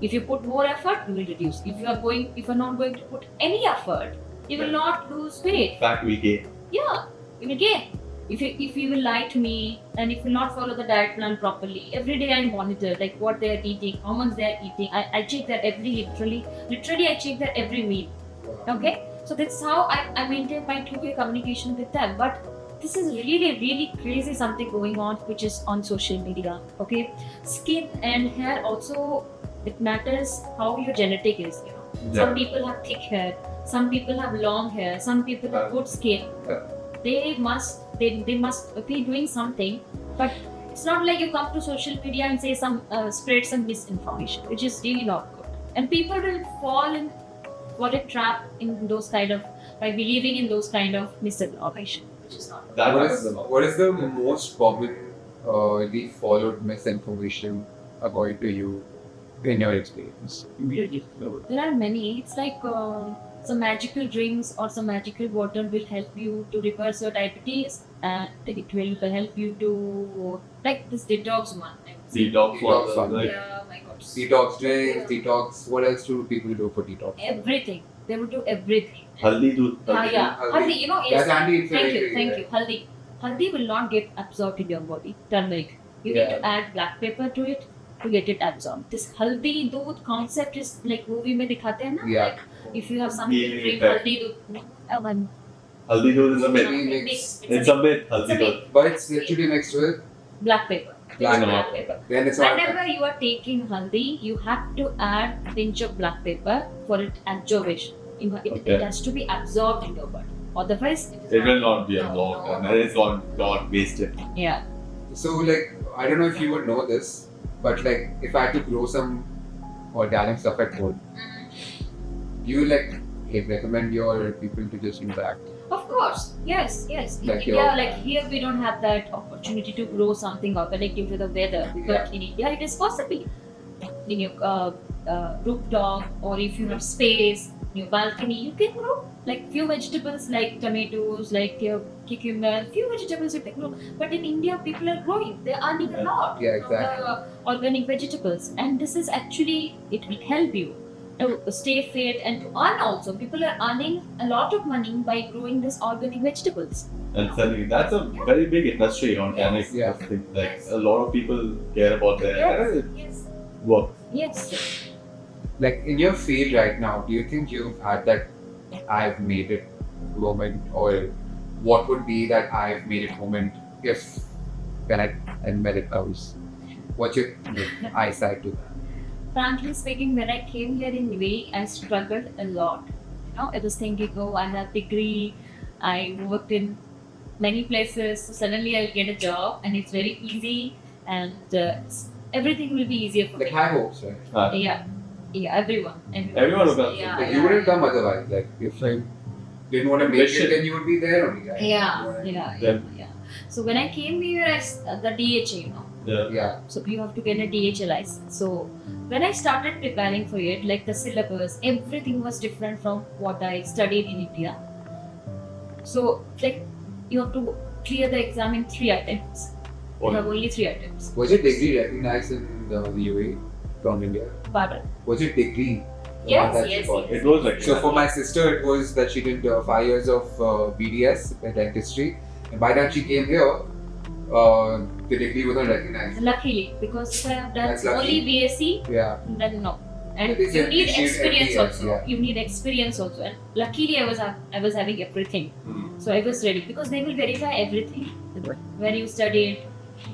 If you put more effort, you will reduce. If you're not going to put any effort, you will not lose weight. In fact, we gain. Yeah, you will gain. If you will lie to me and if you will not follow the diet plan properly, every day I monitor like what they are eating, how much they are eating. I check that literally I check that every meal. Okay, so that's how I maintain my two-way communication with them. But this is really crazy something going on which is on social media. Okay, skin and hair also, it matters how your genetic is. Some people have thick hair, some people have long hair, some people have good skin. They must be doing something, but it's not like you come to social media and say spread some misinformation, which is really not good. And people will fall in what a trap in those kind of by believing in those kind of misinformation, which is not good. That What happens a is, lot. what is the most commonly followed misinformation according to you in your experience? There are many. It's like some magical drinks or some magical water will help you to reverse your diabetes, and it will help you to like this detox one. Detox Detox water, one. like Yeah, my God. Detox drinks, detox. What else do people do for detox? Everything. They will do everything. haldi doodh. Yeah. Haldi. Haldi, yes. That's Thank anti-inflammatory. you. Haldi. Haldi will not get absorbed in your body. Turmeric. You need to add black pepper to it to get it absorbed. This haldi doodh concept is like movie mein dikhate hain na? Yeah. Like, if you have something, Healing drink effect. haldi doodh. Haldi doodh is a myth. Mix. It's a myth. It's a Haldi myth. doodh. But it's literally mixed with Black pepper. Black Black pepper. then it's not. Whenever you are taking haldi, you have to add a pinch of black pepper for its absorption. It has to be absorbed in your body. Otherwise, It will not be absorbed No. and it's not wasted. Yeah. So like I don't know if you would know this, but like if I had to grow some organic stuff at home, do you like recommend your people to just do that? Of course, yes. In Like India, your- like here, we don't have that opportunity to grow something organic due to the weather. But in India, it is possible. In your rooftop, or if you have space, in your balcony, you can grow like few vegetables, like tomatoes, like your cucumber. Few vegetables you can grow. But in India, people are growing. They are earning a lot Yeah, from the organic vegetables, and this is actually it will help you to stay fit and to earn also. People are earning a lot of money by growing these organic vegetables. And selling it. That's a very big industry, organic. Yeah. Thing. Like a lot of people care about their Yes. work. Yes. Like in your field right now, do you think you've had that I've made it moment, or what would be that I've made it moment if when I met it comes? What's your eyesight to that? Frankly speaking, when I came here in UAE, I struggled a lot. I was thinking, oh, I have degree, I worked in many places, so suddenly I'll get a job and it's very easy and everything will be easier for Like me. high hopes, right? Yeah, everyone. Everyone will come. Yeah, Like yeah, you wouldn't yeah. come otherwise. Like if I didn't want to make Ambition. it, then you would be there only. Right? Yeah. So when I came here, the DHA, Yeah. Yeah. So you have to get a DHA license. So when I started preparing for it, like the syllabus, everything was different from what I studied in India. So like you have to clear the exam in 3 attempts. You have only 3 attempts. Was your degree recognized in the UAE from India? Pardon? Was your degree? the Yes, one that yes, she got? yes. It was like So for my sister, it was that she did 5 years of BDS in dentistry, and by the time she came here, the degree wasn't recognized. Luckily, because if I have done That's lucky. only BSc, Yeah. then no. And But they you said need you need experience MBS, also. yeah. You need experience also. And luckily, I was having everything. So I was ready because they will verify everything. Where you studied,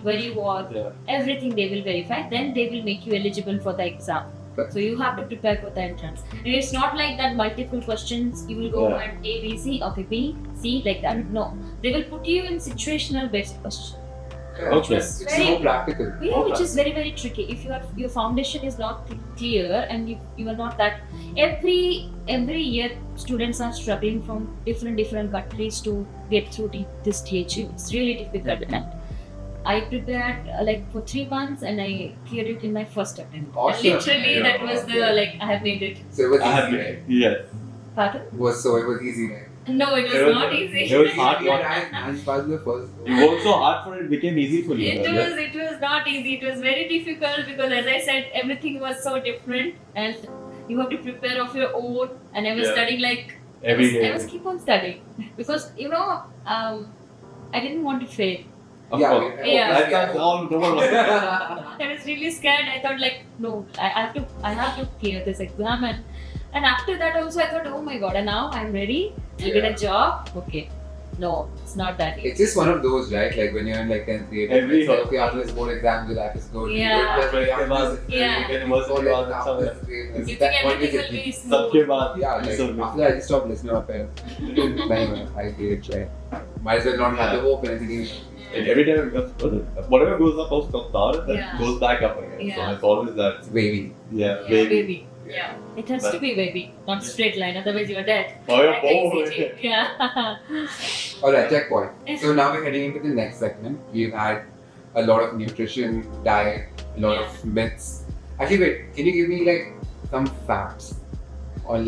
where you worked, Yeah. everything they will verify. Then they will make you eligible for the exam. So you have to prepare for the entrance. And it's not like that multiple questions. You will go Yeah. and A, B, C, okay, B, C, like that. No, they will put you in situational based questions. Okay. It's Very- more practical. Yeah, which is very very tricky. If your foundation is not clear and you are not that, every year students are struggling from different countries to get through this THU. It's really difficult. And I prepared like for 3 months and I cleared it in my first attempt. Awesome. And literally, Yeah. that was the like I have made it. So it was I have easy, right? yes. Pardon? It was easy, right? No, it It was was- not easy. it was hard You work. tried and passed the first. You worked so hard for it, it became easy for you. It was not easy. It was very difficult because, as I said, everything was so different, and you have to prepare of your own. And I was Yeah. studying like Every day. I was keep on studying because I didn't want to fail. Of Yeah, course. Yeah. That's all. No one wants I was really scared. I thought like, no, I have to clear this exam, and after that also I thought, oh my god, and now I'm ready to get a job. Okay, no, it's not that easy. It's just one of those, right? Like when you're in like 10th grade, Every- it's like, okay, after this board exam, your life is good. Yeah. You're good, after this, Yeah. University college, was after somewhere. this grade, You it's think that one everything is will it. be सबके smooth? बाद Yeah, like so after that, I just stopped listening to my parents. Anyway, I did try. Might as well not have the hope and thinking, every time it goes, whatever goes up comes down, then Yeah. goes back up again. Yeah. So it's always that. it's wavy. Yeah, Yeah, baby. baby. Yeah, it has to be wavy, not straight line. Otherwise, you are dead. Oh, you're Like bored. ACT. Yeah. Alright, checkpoint. So now we're heading into the next segment. We've had a lot of nutrition, diet, a lot of myths. Actually, wait, can you give me like some facts on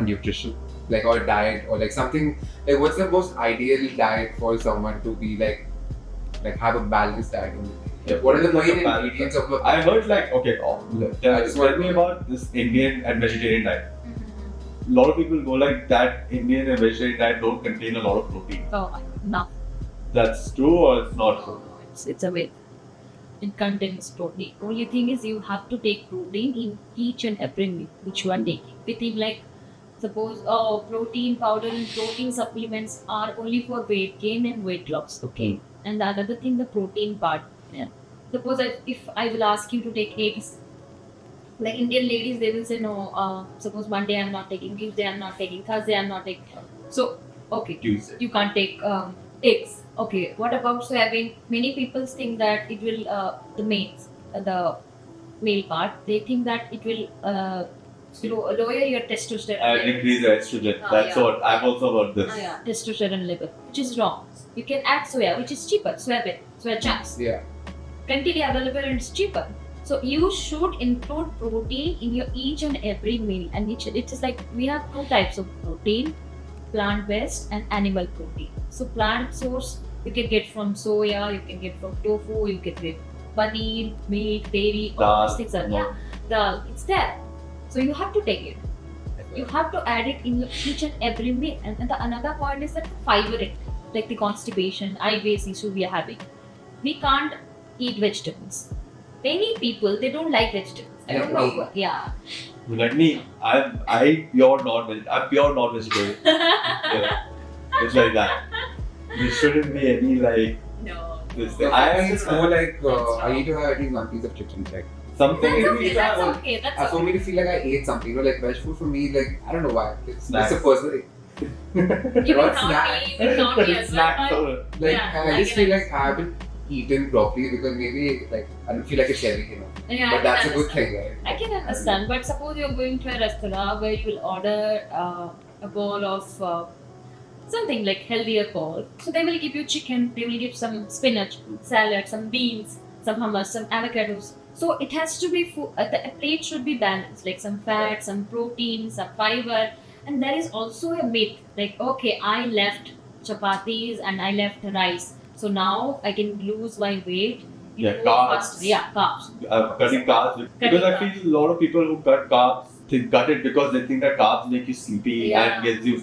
nutrition, like or diet or like something like what's the most ideal diet for someone to be like have a balanced diet? Yeah, What are the like main a balance. ingredients of a I heard like okay, I just tell want- me about this Indian and vegetarian diet. A lot of people go like that Indian and vegetarian diet don't contain a lot of protein. Oh no, That's true or it's not true? it's a myth. It contains protein. Only thing is you have to take protein in each and every meal which you are taking. We think like suppose protein powder and protein supplements are only for weight gain and weight loss. Okay. And the other thing, the protein part. Yeah. Suppose if I will ask you to take eggs, like Indian ladies, they will say no. Suppose Monday I'm not taking, Tuesday I'm not taking, Thursday I'm not taking. So okay, Tuesday. you can't take eggs. Okay, what about soybean? Many people think that it will the male part. They think that it will lower your testosterone. And increase the estrogen. That's yeah. what I've also heard this. Yeah, testosterone level, which is wrong. You can add soya, which is cheaper. Soya chunks, yeah. plenty available and it's cheaper. So you should include protein in your each and every meal, and it is like we have 2 types of protein: plant-based and animal protein. So plant source you can get from soya, you can get from tofu, you can get paneer, milk, dairy, all these things are dal. It's there. So you have to take it. You have to add it in your each and every meal. And the another point is that the fiber, like the constipation, IBS issue we are having. We can't eat vegetables. Many people they don't like vegetables. I don't know. Like Yeah. Like me, I'm pure non-vegetarian. Yeah. It's like that. There shouldn't be any like No. this So thing. I think it's more like I need to have at least one piece of chicken. Like Something That's if okay. we That's have- okay. That's for okay. me to feel like I ate something, like veg food for me, like I don't know why. It's Snacks. a personal thing. You Not will snack. not be, will not be as Snack. well. Like Yeah, I I just can feel like I haven't eaten properly because maybe like I don't feel like it's heavy enough. Yeah, But I that's can a good understand. thing, right? I can understand, but suppose you're going to a restaurant where you will order a bowl of something like healthier bowl. So they will give you chicken, they will give some spinach, salad, some beans, some hummus, some avocados. So it has to be the plate should be balanced, like some fat, some protein, some fiber. And there is also a myth, like okay, I left chapatis and I left rice, so now I can lose my weight. Yeah, more carbs. faster. Yeah, carbs. Cutting carbs because I feel a lot of people who cut carbs cut it because they think that carbs make you sleepy Yeah. and gives you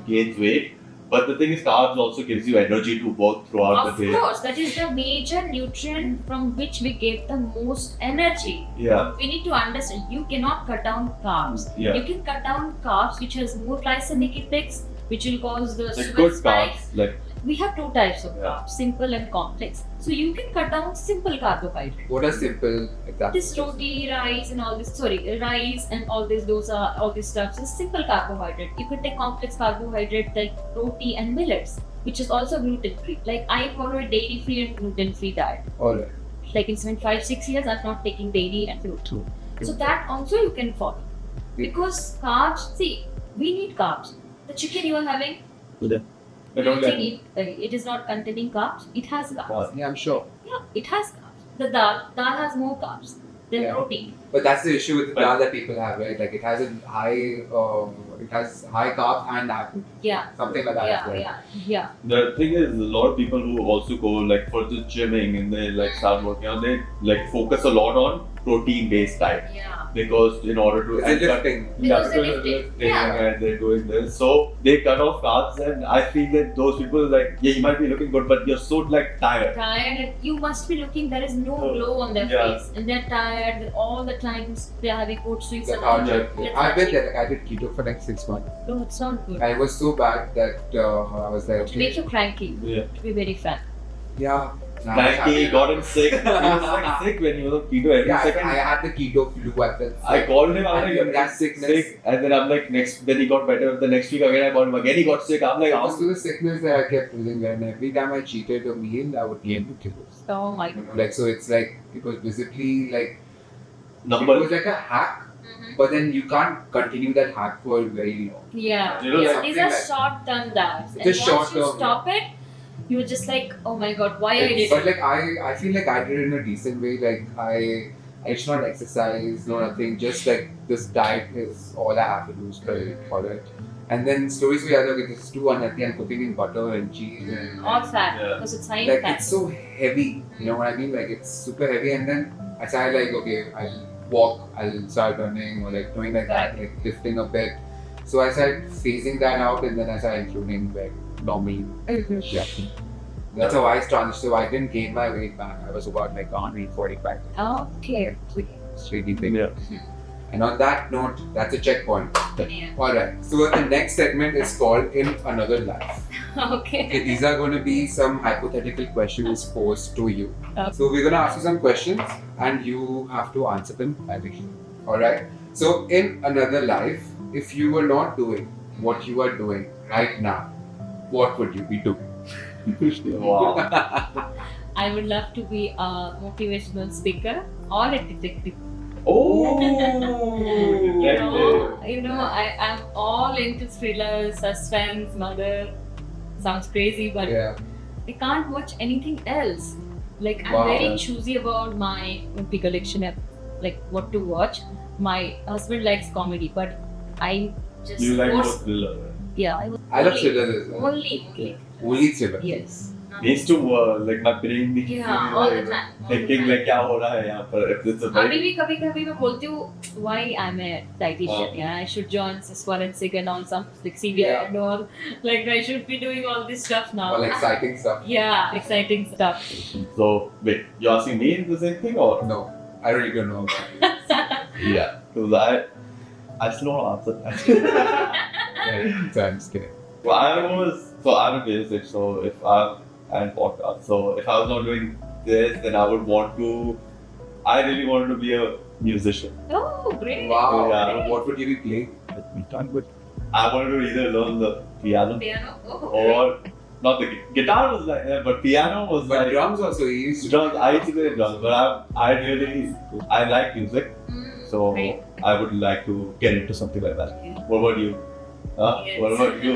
gains weight. But the thing is, carbs also gives you energy to work throughout Of the day. course, that is the major nutrient from which we get the most energy. Yeah, We need to understand you cannot cut down carbs. yeah. You can cut down carbs which has more glycemic effects, which will cause the Like sugar good spike. carbs, like we have two types of Yeah. carbs, simple and complex. So you can cut down simple carbohydrate. What are simple exactly? This roti, rice, and all this. Sorry, rice and all this dosa, all this stuff is simple carbohydrate. You can take complex carbohydrate like roti and millets, which is also gluten free. Like I follow a dairy free and gluten free diet. Alright. Like it's been 5-6 years, I'm not taking dairy and gluten. So that also you can follow. Because carbs, see, we need carbs. The chicken you are having, I don't get eating it is not containing carbs. It has carbs. Yeah, I'm sure. Yeah, it has carbs. The dal has more carbs than Yeah. protein. But that's the issue with the dal that people have, right? Like it has a high carb and high protein. Yeah. Something like that. Yeah, right? yeah. The thing is, a lot of people who also go like for the gymming and they like start working out, they like focus a lot on protein-based diet Yeah. because in order to It's a lifting. Because they're because lifting. Yeah. and they're doing this, so they cut off carbs, and I feel that those people like you might be looking good, but you're so like tired. Tired and you must be looking, there is no glow on their Yeah. face. And they're tired, and all the times they're having mood swings. The and all. carb. I've been there. Like I did keto for like 6 months. No, it's not good. And it was so bad that I was like, To make you cranky. Yeah. To be very fat. yeah. Nah, Frankie got him sick. He was like sick when he was on keto every Yeah, second. I had the keto flu. I felt I called him. I'm And like, that "You're sickness- sick," and then I'm like, next. Then he got better. The next week again, I called him again. He got sick. I'm like, it was to the sickness that I kept losing, and every time I cheated a meal, I would gain 2 kilos. Oh my god. Like so, it's like it was visibly like number. it was like a hack, Mhm. but then you can't continue that hack for very long. Yeah. You know, Yeah. something These are like- short term diets. Just And once short you term, stop it, you're just like, oh my god, why I did But it? like I feel like I did it in a decent way. Like I did not exercise, no nothing. Just like this diet is all I have to do for it. And then slowly okay, this is too unhealthy. I'm cooking in butter and cheese and All fat. Yeah. Because it's high in like fat. it's so heavy. You know what I mean? Like it's super heavy. And then I started like okay, I'll walk, I'll start running or like doing like that, like lifting a bit. So I started phasing that out, and then I started including like normal. Mhm. Yeah. That's how I started. So I didn't gain my weight back. I was about like 145. Okay. It's really big. Yeah. And on that note, that's a checkpoint. Yeah. Alright. So the next segment is called In Another Life. Okay. Okay, these are going to be some hypothetical questions posed to you. Okay. So we're going to ask you some questions and you have to answer them. Alright. So in another life, if you were not doing what you are doing right now, what would you be doing? Wow. I would love to be a motivational speaker or a detective. Oh. You know, I am all into thrillers, suspense, murder. Sounds crazy, but Yeah. I can't watch anything else. Like I'm Wow. very choosy about my movie collection, like what to watch. My husband likes comedy, but I just You like more force- thriller. Yeah, I was I love only- thrillers as well. Only. Only thriller. Yes. Needs to like my brain needs to Yeah, be all the like, time. all the thinking time. like क्या हो रहा है यहाँ पर. If it's a अभी very भी कभी कभी मैं बोलती हूँ why I'm a dietitian, yeah, I should join this forensic and all some like CBI Yeah. and all, like I should be doing all this stuff now. All exciting stuff. Yeah, exciting stuff. so wait, you're asking me the same thing or No, I really don't know. yeah? Because I still don't answer that. So I'm just kidding. Well, I'm a basic, so if I'm and podcast, so if I was not doing this, then I would want to. I really wanted to be a musician. Oh, great. Wow. Yeah. What would you be playing? I wanted to either learn the piano Piano. Oh, or not the guitar was like that, but piano was But like drums also, you used to. drums. I used to play drums, but I like music, great. so Great. I would like to get into something like that. Yeah. What about you? Yes. What about you?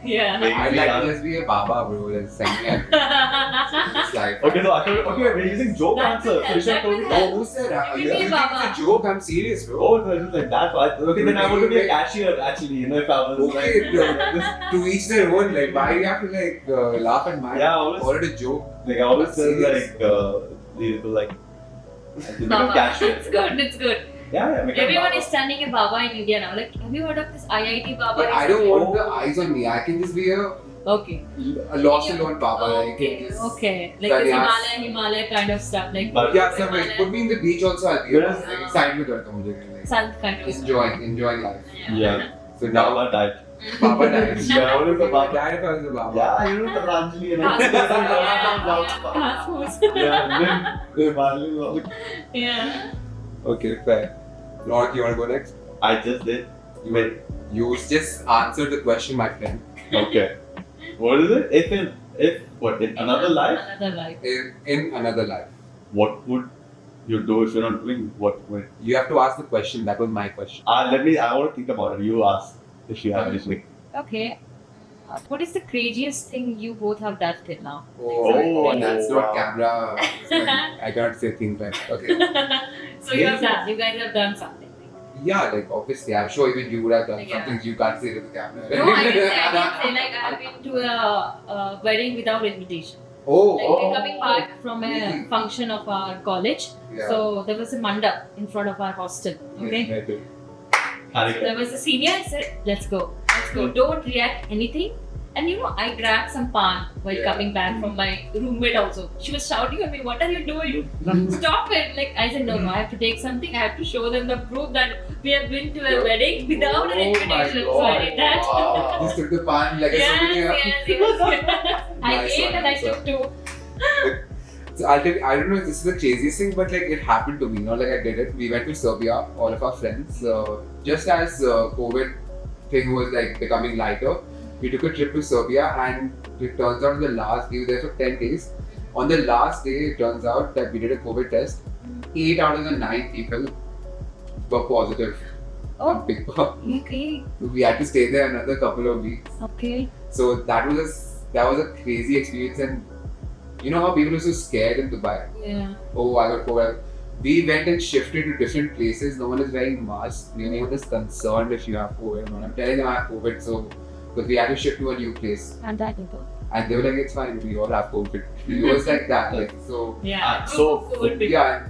Yeah. I'd like to just be a baba, bro. Just sing it. It's like. Okay, so I thought, okay, we're using joke That answer. will help, Krishan that told will me. help. Oh, who said that? You You be think Baba. it's a joke? I'm serious, bro. Oh, no, it's like that. Okay, then I want to be a cashier actually. You know, if I was Okay, like, to each their own. Like, why you have to like laugh at my? Yeah, I always- Or at a joke. like I always said Serious. like they were like become Baba. cashier. It's good. It's good. Yeah, become Everyone Baba. is standing a Baba in India now. Like, have you heard of this IIT Baba? But I don't want the eyes on me. I can just be a Okay. lost alone baba. Like, Okay. just- Okay. Like That this yes. Himalaya kind of stuff. Like. But- Yeah, some like, put me in the beach also. I'll be Yes. like, side में करता हूँ मुझे. Like, Sun kind of stuff. enjoying life. Yeah. So Now now, my diet. Baba died. Yeah, what is the Baba? Died if I was a Baba. Yeah, you know the Ranjali and Passports. Yeah, Yeah. Okay, fair. Lord, you want to go next? I just did. Wait. You just answered the question, my friend. Okay. What is it? If what in another life, Another life. In another life. what would you do if you're not doing what? You have to ask the question. That was my question. Let me. I want to think about it. You ask if you have anything. Okay. What is the craziest thing you both have done till now? Oh, that's not wow. camera. I can't say things like okay. So you have done. You guys have done something. Yeah, like obviously, I'm sure even you would have done Yeah. something you can't say to the camera. No, I can say like I have been to a wedding without invitation. Oh, Like we're coming back from a Really? function of our college. Yeah. So there was a mandap in front of our hostel. Okay. Harika. There was a senior. I said, "Let's go. Let's go. Don't react anything." And you know, I grabbed some pan while Yeah. coming back from my roommate also. She was shouting at me, "What are you doing? Stop it!" Like I said, no, I have to take something. I have to show them the proof that we have been to a wedding without an Oh my invitation. So I did that. Wow. Just took the pan like a Yes, souvenir. yes. I Nice ate one, and I nice took one. two. So I'll tell you, I don't know if this is the craziest thing, but like it happened to me. Not like I did it. We went to Serbia, all of our friends. Just as COVID thing was like becoming lighter, we took a trip to Serbia, and it turns out on the last day we were there for 10 days. On the last day, it turns out that we did a COVID test. 8 out of the 9 people were positive. Oh, okay. We had to stay there another couple of weeks. Okay. So that was a crazy experience, and you know how people are so scared in Dubai. Yeah. Oh, I got COVID. We went and shifted to different places. No one is wearing masks. No one is concerned if you have COVID or not. I'm telling them I have COVID, so because we had to shift to a new place, And that people. and they were like, "It's fine. We all have COVID." It was like that. Like so. Yeah. So, Good people. Yeah,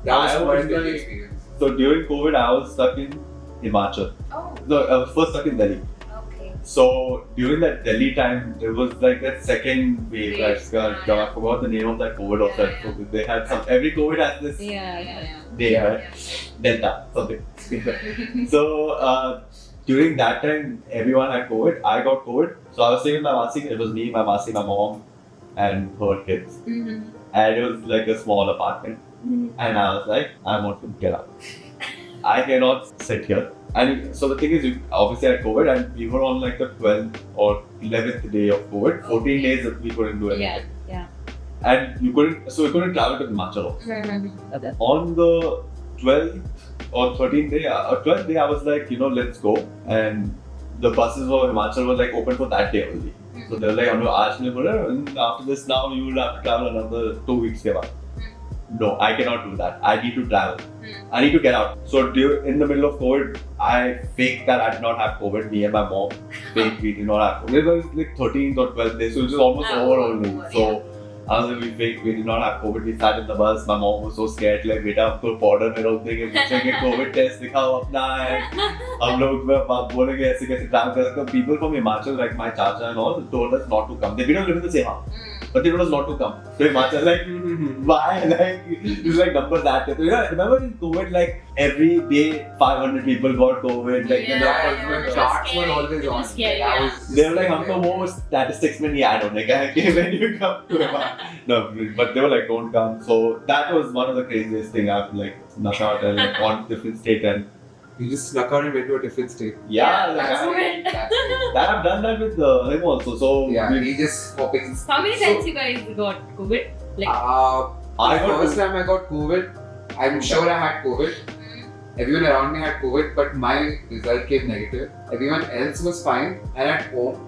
that was I one was good like- experience. So during COVID, I was stuck in Himachal. Oh, No, I was first stuck in Delhi. okay. So during that Delhi time, there was like that second wave. Wave, I forgot the name of that COVID also. Yeah, yeah. So they had some. Every COVID has this Yeah. day, right? Delta something. So during that time, everyone had COVID. I got COVID. So I was staying with my masi. It was me, my masi, my mom, and her kids. Mm-hmm. And it was like a small apartment. And I was like, I want to get out. I cannot sit here. And so the thing is, we obviously had COVID, and we were on like the 12th or 11th day of COVID. 14 days that we couldn't do anything. Yeah. And you couldn't, so we couldn't travel to Himachal. Okay. On the 12th or 13th day, 12th day, I was like, let's go. And the buses for Himachal was like open for that day only. So they were like, and after this now you will have to travel another 2 weeks. Ke baad. No, I cannot do that. I need to travel. I need to get out. So in the middle of COVID, I faked that I did not have COVID. Me and my mom faked we did not have COVID. It was like 13th or 12th day, so it was almost over only. So I was like, we did not have COVID. We sat in the bus. My mom was so scared. Like, बेटा अब तो border में रोक देंगे, पूछेंगे COVID test दिखाओ अपना है. हम लोग बोलेंगे ऐसे कैसे travel कर सकते हो. People from Himachal, like my chacha and all, told us not to come. They didn't live in the same house. But they told us not to come. So Himachal, like, why? Like, it's like numbers that. Remember in COVID, like, every day 500 people got COVID. Like, The charts were always on. Scary, I yeah. was- they were like, हमको वो statistics में नहीं add होने का है कि when you come to Himachal. No, but they were like, don't come. So that was one of the craziest thing I've like snuck out and like on different state and You just snuck out and went to a different state. yeah, like, that's it. That's it. that I've done that with him also. So Yeah, we- he just hoping. How many times you guys got COVID? Like, I The got first time I got COVID, I'm sure I had COVID. Everyone around me had COVID, but my result came negative. Everyone else was fine, and at home,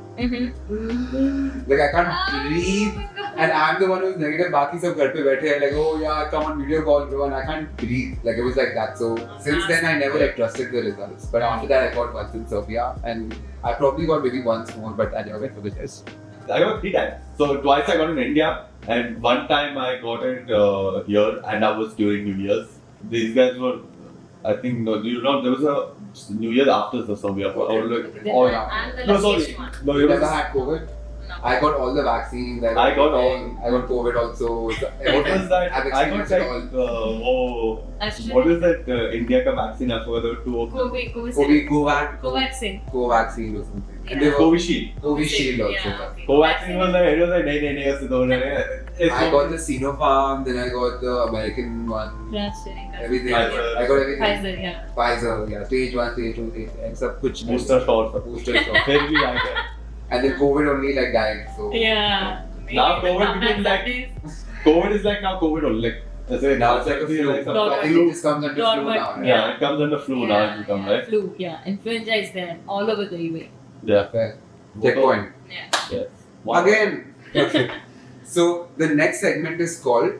like I can't breathe, and I'm the one who's negative. बाकी सब घर पे बैठे हैं, like oh yeah, come on video call, bro, and I can't breathe. Like it was like that. So since then, I never like trusted the results. But after that, I got once in Serbia, and I probably got maybe once more, but I never went for the test. I got 3 times. So twice I got in India, and one time I got it here, and that was during New Year's. These guys were, I think, no, there was a New Year after the Serbia. the, Oh, yeah. and the No, luckiest sorry. one. No, You it never was, had COVID? I got all the vaccines. I got all. I got COVID also. So What was that? I've I got experienced like, it all. what is that India ka vaccine? I forgot the two. Covaxin. Covaxin or something. Yeah. And they were Covishield. Covishield also. Yeah, okay. Covaxin was like, it was like, nahi, it's I got the Sinopharm, then I got the American one. Everything. Pfizer. I got everything. Pfizer, yeah. Pfizer, yeah. Stage 1, stage 2, stage 3. सब कुछ booster shot. Booster shot. Then we like it. And then COVID only like died. So Yeah. Now Maybe COVID the became comeback like- COVID is like now COVID only. Like, now it's like a flu. like some Dot- I think flu. it just comes under flu Dormant. now. Right? Yeah, it comes under flu now. It becomes right. Flu, yeah. Influenza is there all over the UAE. Yeah. Fair. Checkpoint. Yeah. Yes. Again. Okay. So the next segment is called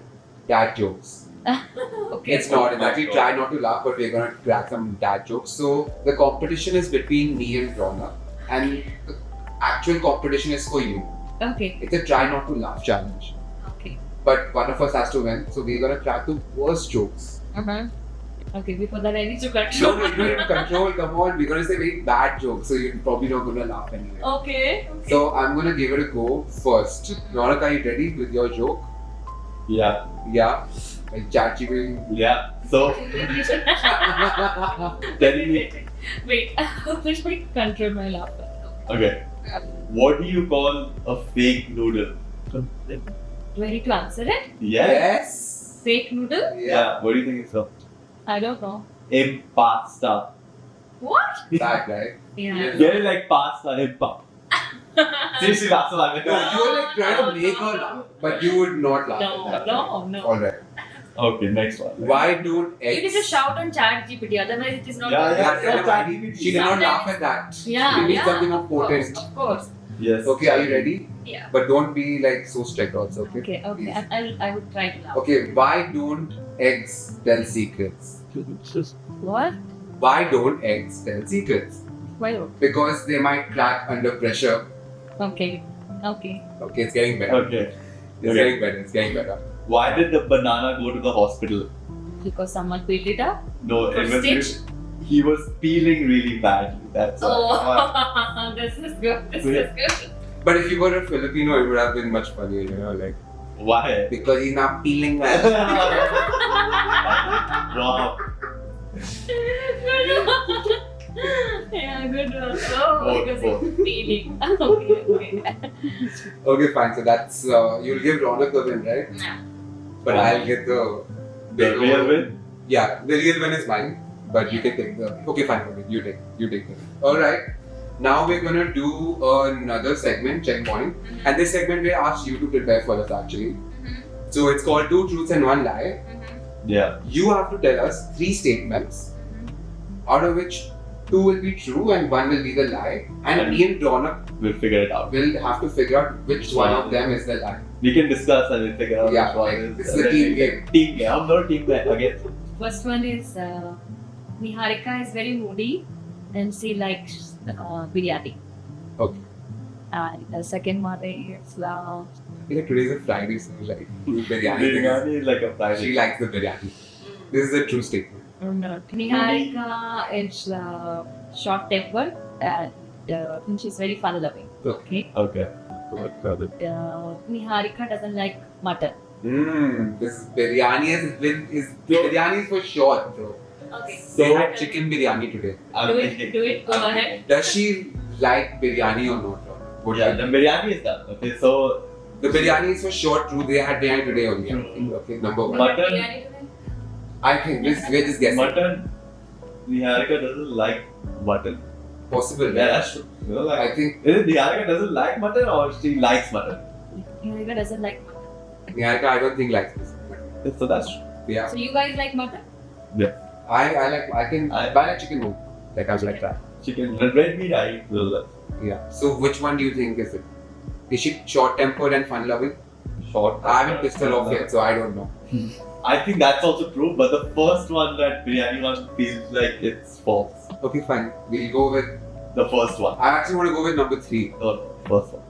dad jokes. Okay. It's not. It's actually try not to laugh, but we're gonna crack some dad jokes. So the competition is between me and Rona, and the actual competition is for you. Okay. It's a try not to laugh challenge. Okay. But one of us has to win, so we're gonna crack the worst jokes. Uh-huh. Okay, before that I need to No, control. no, you don't need to control. Come on, we're gonna say very bad jokes, so you're probably not gonna laugh anyway. Okay. So I'm gonna give it a go first. Ronak, are you ready with your joke? Yeah. Yeah. Like ChatGPT. Yeah. So, tell me. Wait, let me control my laughter. Okay. What do you call a fake noodle? Do I need to answer it? Yeah. Yes. Fake noodle? Yeah. What do you think it's called? I don't know. Impasta. What? That right? Yeah. Get it like pasta, impa. Seriously, that's what I meant. No, you were like trying to make her laugh, but you would not laugh No, at that. no. Alright. Okay, next one. Why don't You need to eggs? shout on ChatGPT, otherwise it is not. Yeah, Yeah, ChatGPT. She did not laugh at that. Yeah. You need yeah. something more potent. Of course. Yes. Okay, are you ready? Yeah. But don't be like so strict also, okay? Okay. Please. I would try to laugh. Okay, why don't eggs tell secrets? What? Why don't eggs tell secrets? Why not? Because they might crack under pressure. Okay. Okay. Okay, it's getting better. Okay. It's Okay. getting better. It's getting better. Why did the banana go to the hospital? Because someone peeled it up? No, For it was stitch? he was peeling really badly. That's why. Oh, this is good. This is good. But if you were a Filipino, it would have been much funnier, you know, like Why? because he's not peeling well. Wow. Yeah, good one. So, Both, because both. it's peeling. Okay. Okay, fine. So that's you'll give Ronak the win, right? Yeah. But I'll get the The real win? Yeah, the real win is mine. But you can take the. Okay, fine. Okay, you take it. All right. Now we're gonna do another segment, checkpoint, and this segment we asked you to prepare for us actually. So it's called Two Truths and One Lie. Yeah. You have to tell us 3 statements, out of which 2 will be true and 1 will be the lie. And me and Ronak We'll figure it out. will have to figure out which one of them is the lie. We can discuss and we'll figure out Yeah, which one like, is. this is a team game. Team game. I'm not a team game again. First one is Niharika is very moody and she likes biryani. Okay. And the second one is I feel like today's a Friday, so like biryani. Biryani is like a Friday. She likes the biryani. This is a true statement. Niharika is short tempered and she's very fun loving. Okay. Okay. Niharika doesn't like mutton. This biryani biryani is for short, bro. Okay. They had chicken biryani today. I'm Do thinking. it, go ahead. Does she like biryani or not? What do Yeah, you the think? biryani is done. Okay, so The biryani is for short, true. They had biryani today only. I think. Okay, number 1. Mutton. Biryani today? I think we're just guessing. mutton. Niharika doesn't like mutton. Possible. Yeah, that's true. You know, like, I think is it Niharika doesn't like mutton or she likes mutton? Niharika doesn't like mutton. Niharika, I don't think likes this. So that's true. Yeah. So you guys like mutton? I like chicken more. Like I was like that. Chicken, red meat I eat. Yeah. So which one do you think is it? Is she short tempered and fun loving? Short. I haven't pissed her off yet, so I don't know. I think that's also true, but the first one, that biryani one, feels like it's false. Okay, fine. We'll go with. The first one. I actually want to go with number 3. The first one.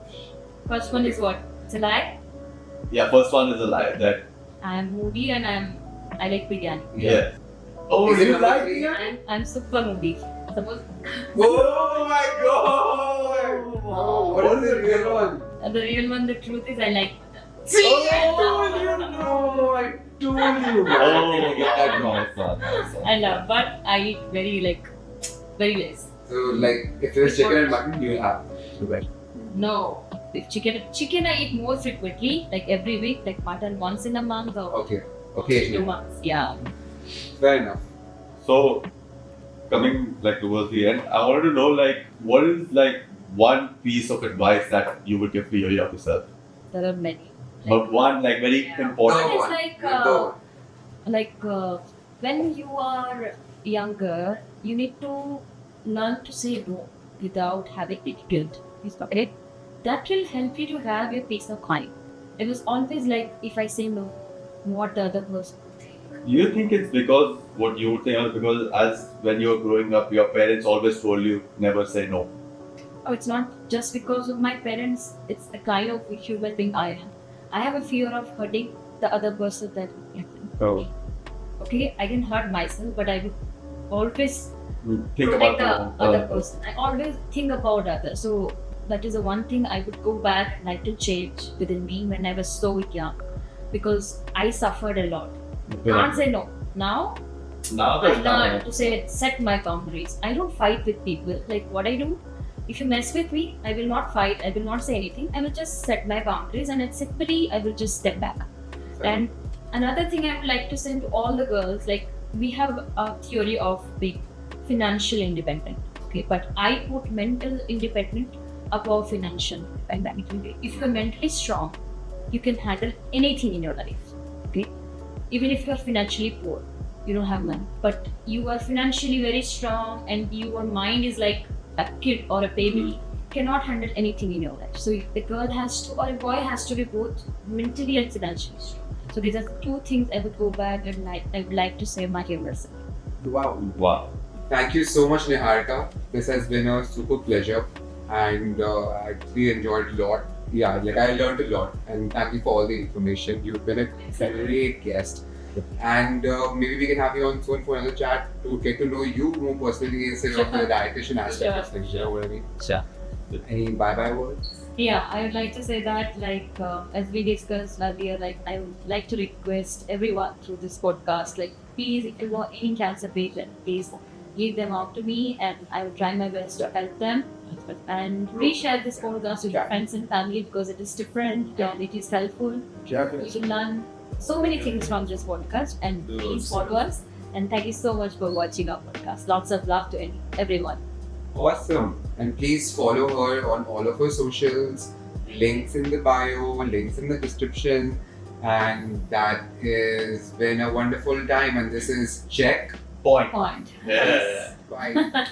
First one is what? It's a lie. Yeah, first one is a lie. That. I am moody and I like biryani. Yeah. Oh, Is it you number like 3? biryani? I'm super moody. Suppose Oh my god! Oh, what is the real one? the real one, the truth is I like I told you. Oh, yeah, no. I love, but I eat very less. So, like, if there's chicken and mutton, you'll have to bet. No. If chicken I eat more frequently, like every week, like mutton once in a month or Okay. 2 Occasionally. months. Yeah. Fair enough. So, coming like towards the end, I wanted to know like what is like one piece of advice that you would give to your younger self, There are many. but one like very Yeah. important. One is one. like, Number one. when you are younger, you need to learn to say no without having it guilt. Okay? That will help you to have your peace of mind. It was always like, if I say no, what the other person will think. Do you think it's because what you would think, or because as when you were growing up, your parents always told you never say no? Oh, it's not just because of my parents, it's the kind of human being I am. I have a fear of hurting the other person that Oh. okay, I can hurt myself, but I will always Think protect about the other person. I always think about others. So that is the one thing I would go back and like to change within me when I was so young, because I suffered a lot. Can't say no. Now Now I there's learned to say set my boundaries. I don't fight with people. Like what I do, if you mess with me, I will not fight. I will not say anything. I will just set my boundaries, and it's simply I will just step back. And another thing I would like to say to all the girls, like we have a theory of being financially independent. Okay, but I put mental independent above financial independent. If you're mentally strong, you can handle anything in your life. Okay, even if you're financially poor, you don't have money, but you are financially very strong, and your mind is like a kid or a baby. Cannot handle anything in your life. So if the girl has to or a boy has to be both mentally and financially strong. So these are the two things I would go back and I would like to say my younger self. Wow. Wow. Thank you so much, Niharika. This has been a super pleasure, and I actually enjoyed a lot. Yeah, like I learned a lot, and thank you for all the information. You've been a great guest, and maybe we can have you on soon for another chat to get to know you more personally instead of the dietitian aspect of things. You know what I mean? Sure. Any bye-bye words? Yeah, I would like to say that as we discussed earlier, like I would like to request everyone through this podcast, like please if you want any cancer patient, please give them out to me and I will try my best to help them. And please share this podcast with your friends and family because it is different, it is helpful. You will learn so many things from this podcast, and please follow us. And thank you so much for watching our podcast. Lots of love to everyone. Awesome. And please follow her on all of her socials. Links in the bio, links in the description. And that has been a wonderful time. And this is Check Point. Point. Yeah. Bye.